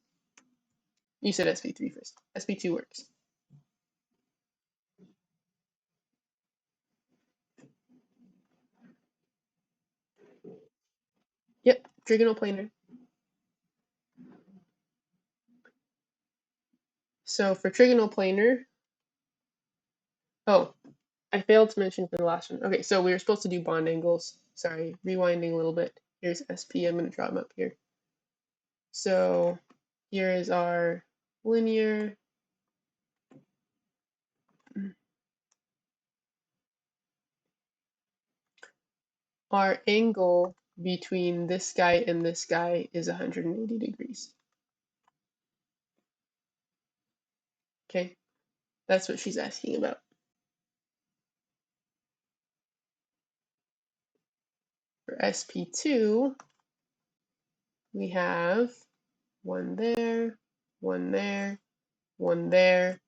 You said SP3 first. SP2 works. Yep, trigonal planar. So for trigonal planar, oh, I failed to mention for the last one. Okay, so we were supposed to do bond angles. Sorry, rewinding a little bit. Here's SP, I'm going to draw them up here. So here is our linear. Our angle between this guy and this guy is 180 degrees. Okay, that's what she's asking about. For SP2, we have one there, one there, one there,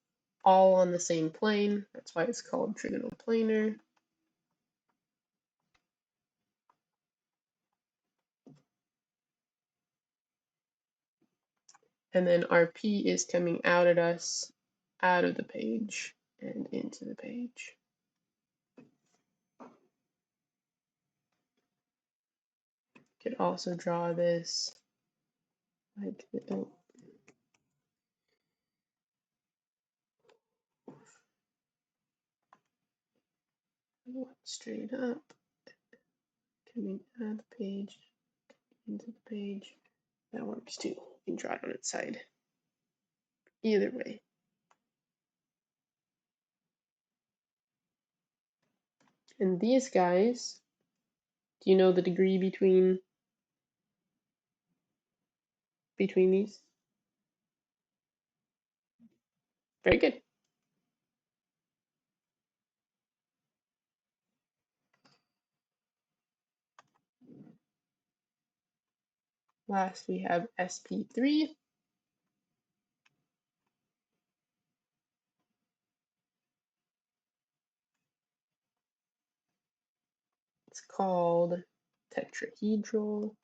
all on the same plane. That's why it's called trigonal planar. And then our P is coming out at us, out of the page, and into the page. Could also draw this like the, straight up, coming out of the page, into the page. That works too. You can draw it on its side. Either way. And these guys, do you know the degree between these? Very good. Last we have SP3. It's called tetrahedral.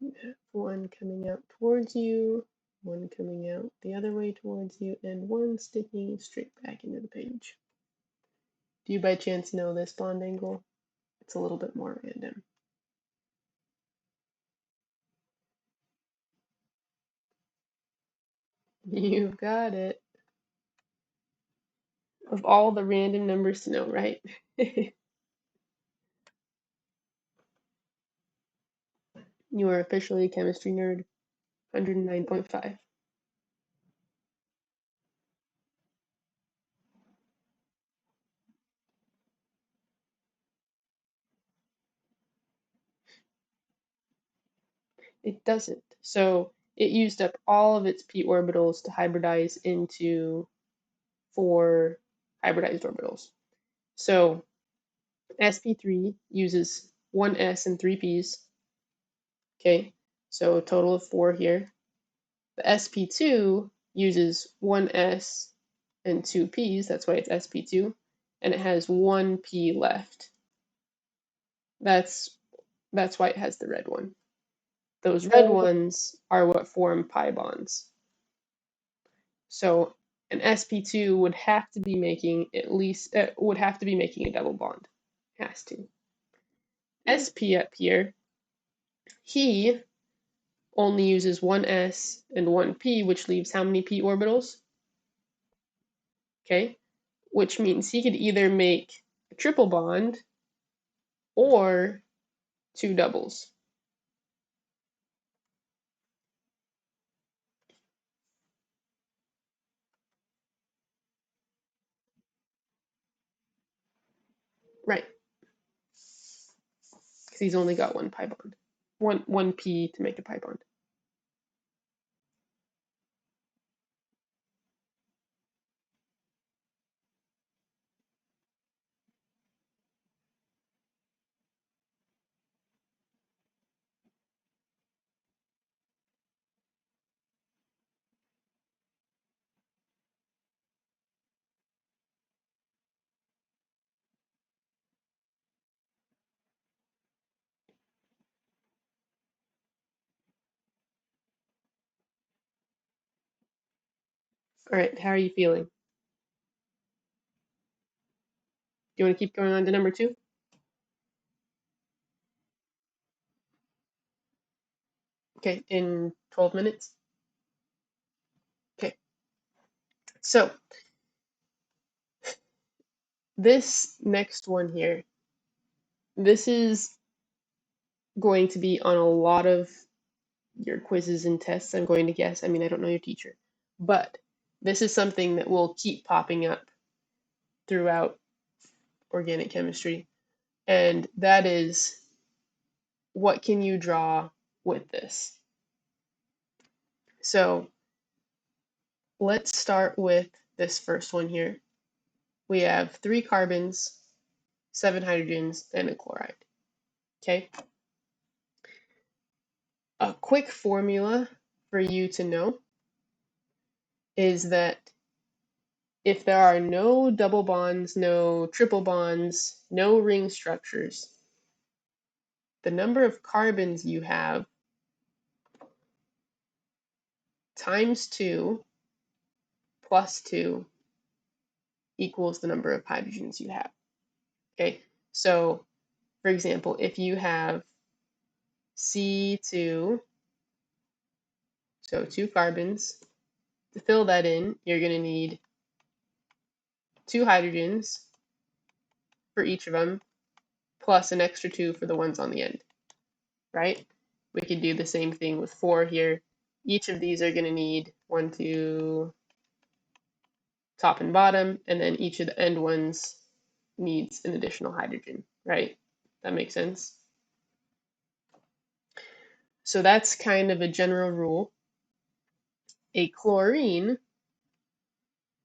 You have one coming out towards you, one coming out the other way towards you, and one sticking straight back into the page. Do you by chance know this bond angle? It's a little bit more random. You've got it. Of all the random numbers to know, right? You are officially a chemistry nerd. 109.5. It doesn't. So it used up all of its p orbitals to hybridize into 4 hybridized orbitals. So sp3 uses 1 s and 3 p's. Okay, so a total of 4 here. The sp2 uses one S and two P's, that's why it's sp2, and it has one P left. That's why it has the red one. Those red ones are what form pi bonds. So an sp2 would have to be making at least would have to be making a double bond. Has to. Sp up here, he only uses one S and one P, which leaves how many P orbitals? Okay, which means he could either make a triple bond or two doubles. Right, because he's only got one pi bond. One P to make a pi bond. All right, how are you feeling? Do you want to keep going on to number 2? Okay, in 12 minutes? Okay, so this next one here, this is going to be on a lot of your quizzes and tests, I'm going to guess. I mean, I don't know your teacher, but this is something that will keep popping up throughout organic chemistry, and that is, what can you draw with this? So let's start with this first one here. We have 3 carbons, 7 hydrogens, and a chloride. Okay. A quick formula for you to know is that if there are no double bonds, no triple bonds, no ring structures, the number of carbons you have times 2 plus 2 equals the number of hydrogens you have. Okay, so for example, if you have C2, so 2 carbons, to fill that in, you're going to need 2 hydrogens for each of them, plus an extra 2 for the ones on the end, right? We could do the same thing with 4 here. Each of these are going to need 1, 2, top and bottom, and then each of the end ones needs an additional hydrogen, right? That makes sense? So that's kind of a general rule. A chlorine,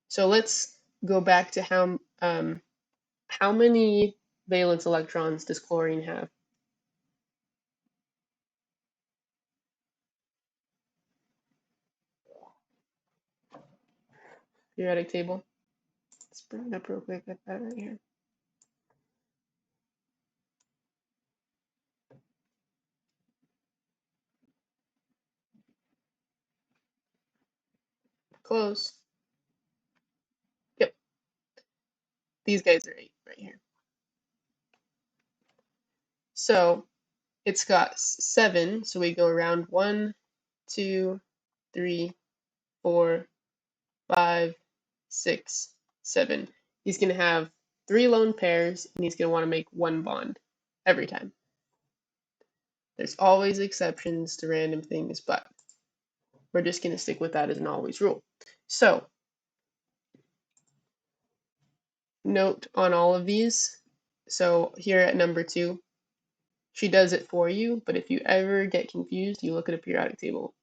so let's go back to how many valence electrons does chlorine have? Periodic table. Let's bring it up real quick. I've got it right here. Close. Yep. These guys are 8 right here. So it's got 7, so we go around 1, 2, 3, 4, 5, 6, 7. He's going to have 3 lone pairs, and he's going to want to make 1 bond every time. There's always exceptions to random things, but we're just going to stick with that as an always rule. So note on all of these. So here at number 2, she does it for you, but if you ever get confused, you look at a periodic table.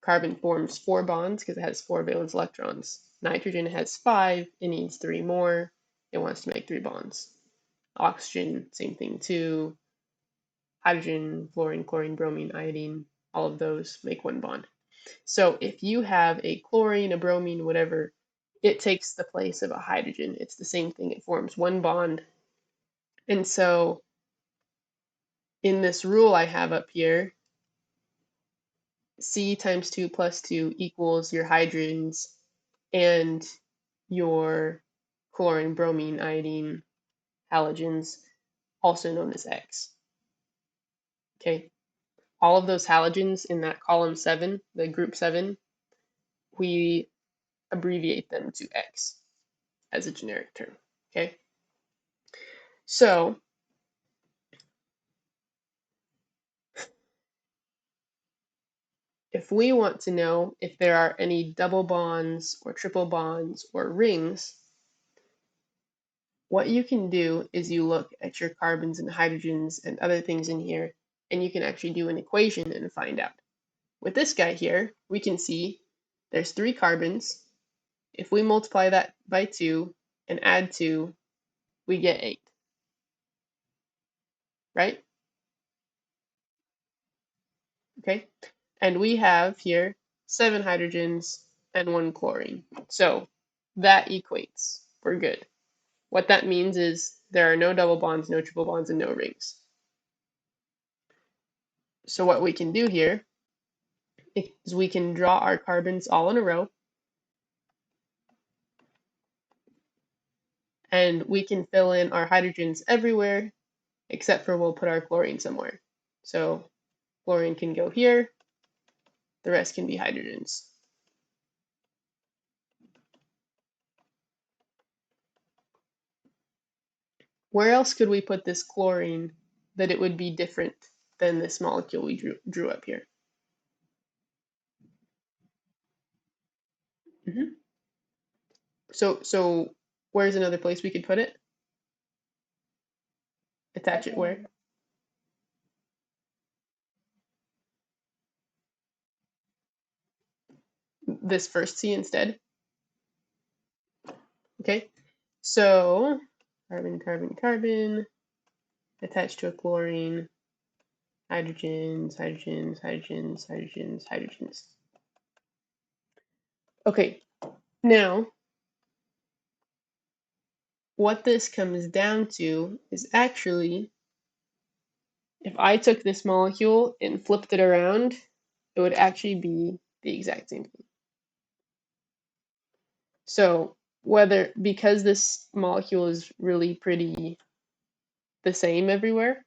Carbon forms 4 bonds because it has 4 valence electrons. Nitrogen has 5, it needs 3 more, it wants to make 3 bonds. Oxygen, same thing too. Hydrogen, fluorine, chlorine, bromine, iodine, all of those make 1 bond. So if you have a chlorine, a bromine, whatever, it takes the place of a hydrogen. It's the same thing. It forms one bond. And so in this rule I have up here, C times 2 plus 2 equals your hydrogens and your chlorine, bromine, iodine, halogens, also known as X. Okay, all of those halogens in that column 7, the group 7, we abbreviate them to X as a generic term. Okay, so if we want to know if there are any double bonds or triple bonds or rings, what you can do is you look at your carbons and hydrogens and other things in here, and you can actually do an equation and find out. With this guy here, we can see there's 3 carbons. If we multiply that by 2 and add 2, we get 8, right? Okay, and we have here 7 hydrogens and 1 chlorine. So that equates. We're good. What that means is there are no double bonds, no triple bonds, and no rings. So what we can do here is we can draw our carbons all in a row, and we can fill in our hydrogens everywhere except for we'll put our chlorine somewhere. So chlorine can go here, the rest can be hydrogens. Where else could we put this chlorine that it would be different than this molecule we drew up here? Mm-hmm. So where's another place we could put it? Attach it where? This first C instead. Okay, so carbon, carbon, carbon, attached to a chlorine, hydrogens, hydrogens, hydrogens, hydrogens, hydrogens. Okay, now what this comes down to is actually, if I took this molecule and flipped it around, it would actually be the exact same thing. So because this molecule is really pretty the same everywhere,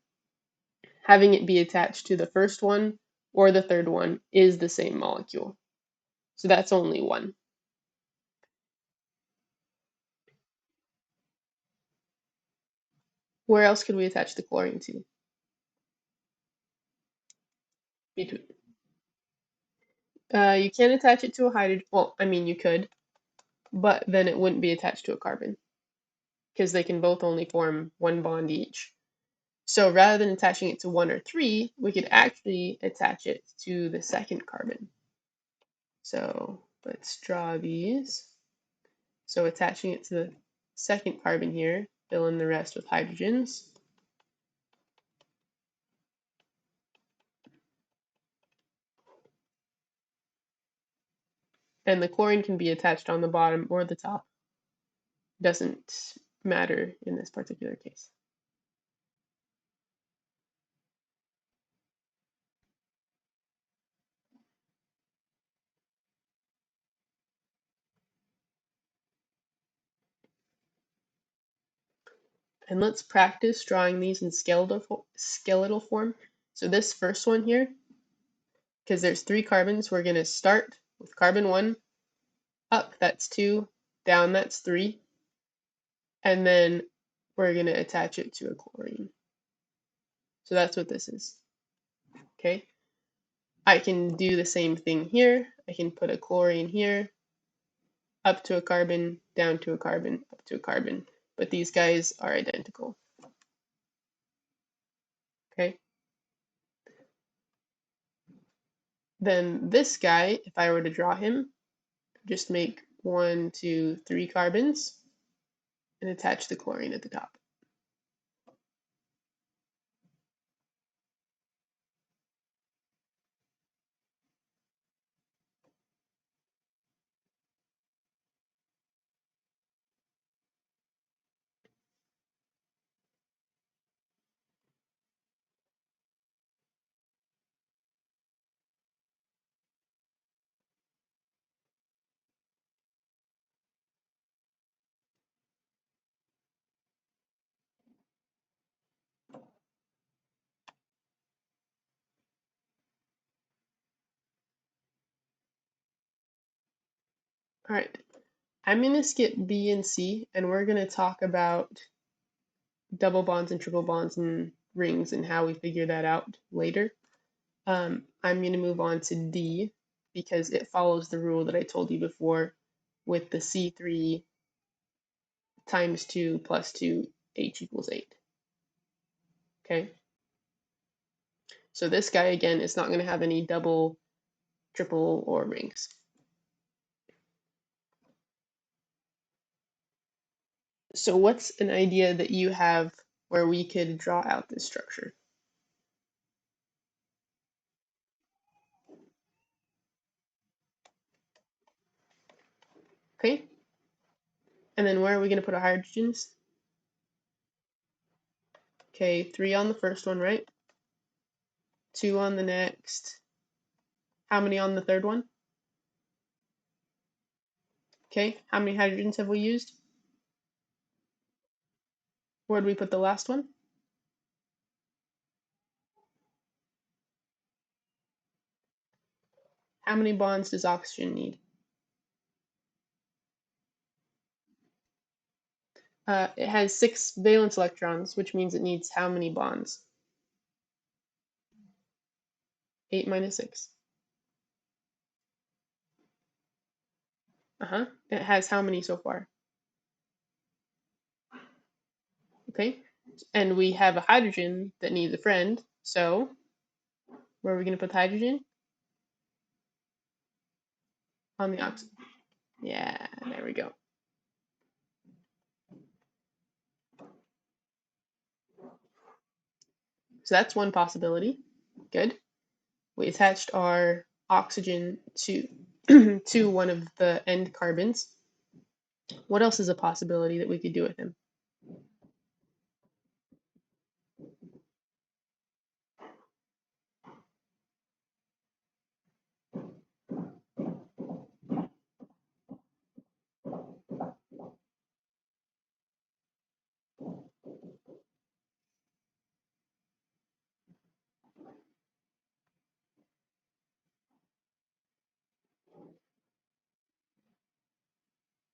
having it be attached to the first one or the third one is the same molecule. So that's only one. Where else could we attach the chlorine to? Between. You can attach it to a hydrogen. Well, I mean, you could, but then it wouldn't be attached to a carbon because they can both only form one bond each. So rather than attaching it to 1 or 3, we could actually attach it to the second carbon. So let's draw these. So attaching it to the second carbon here, fill in the rest with hydrogens. And the chlorine can be attached on the bottom or the top. Doesn't matter in this particular case. And let's practice drawing these in skeletal form. So this first one here, because there's 3 carbons, we're going to start with carbon 1, up, that's 2, down, that's 3, and then we're going to attach it to a chlorine. So that's what this is. Okay, I can do the same thing here. I can put a chlorine here, up to a carbon, down to a carbon, up to a carbon, but these guys are identical. Okay, then this guy, if I were to draw him, just make 1, 2, 3 carbons and attach the chlorine at the top. All right, I'm going to skip B and C, and we're going to talk about double bonds and triple bonds and rings and how we figure that out later. I'm going to move on to D because it follows the rule that I told you before with the C3 times 2 plus 2, H equals 8. Okay, so this guy again is not going to have any double, triple, or rings. So what's an idea that you have where we could draw out this structure? Okay, and then where are we going to put our hydrogens? Okay, 3 on the first one, right? 2 on the next. How many on the third one? Okay, how many hydrogens have we used? Where did we put the last one? How many bonds does oxygen need? It has 6 valence electrons, which means it needs how many bonds? 8 minus 6. It has how many so far? Okay, and we have a hydrogen that needs a friend, so where are we going to put the hydrogen? On the oxygen. Yeah, there we go. So that's one possibility. Good. We attached our oxygen to to one of the end carbons. What else is a possibility that we could do with him?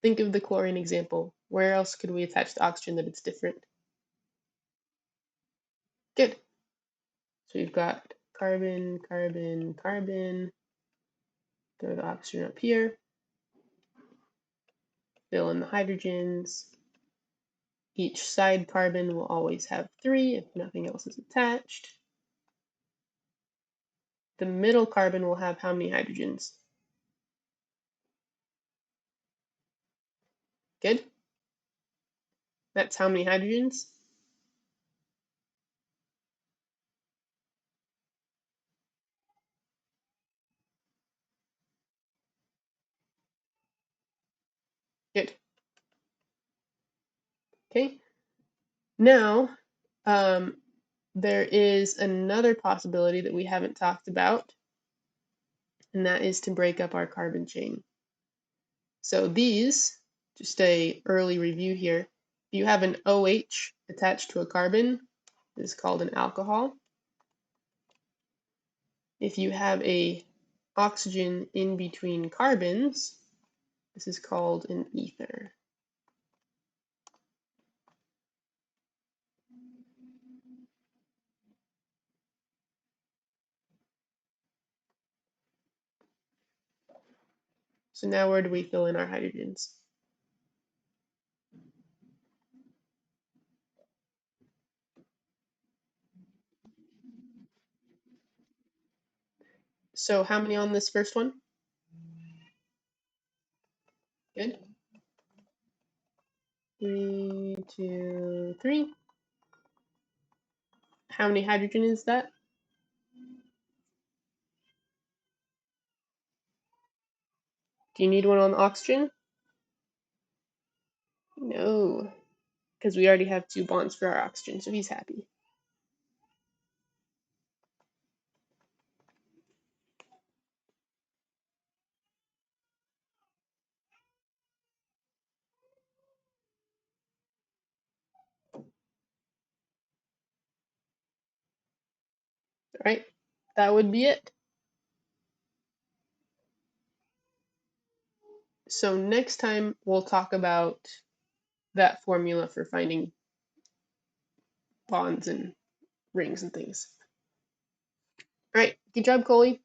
Think of the chlorine example. Where else could we attach the oxygen that it's different? Good. So we've got carbon, carbon, carbon. Throw the oxygen up here. Fill in the hydrogens. Each side carbon will always have 3 if nothing else is attached. The middle carbon will have how many hydrogens? Good. That's how many hydrogens? Good. Okay. Now, there is another possibility that we haven't talked about, and that is to break up our carbon chain. So these, just a early review here, if you have an OH attached to a carbon, this is called an alcohol. If you have a oxygen in between carbons, this is called an ether. So now where do we fill in our hydrogens? So how many on this first one? Good. 3, 2, 3. How many hydrogen is that? Do you need one on oxygen? No, because we already have 2 bonds for our oxygen, so he's happy. All right, that would be it. So next time we'll talk about that formula for finding bonds and rings and things. All right, good job, Coley.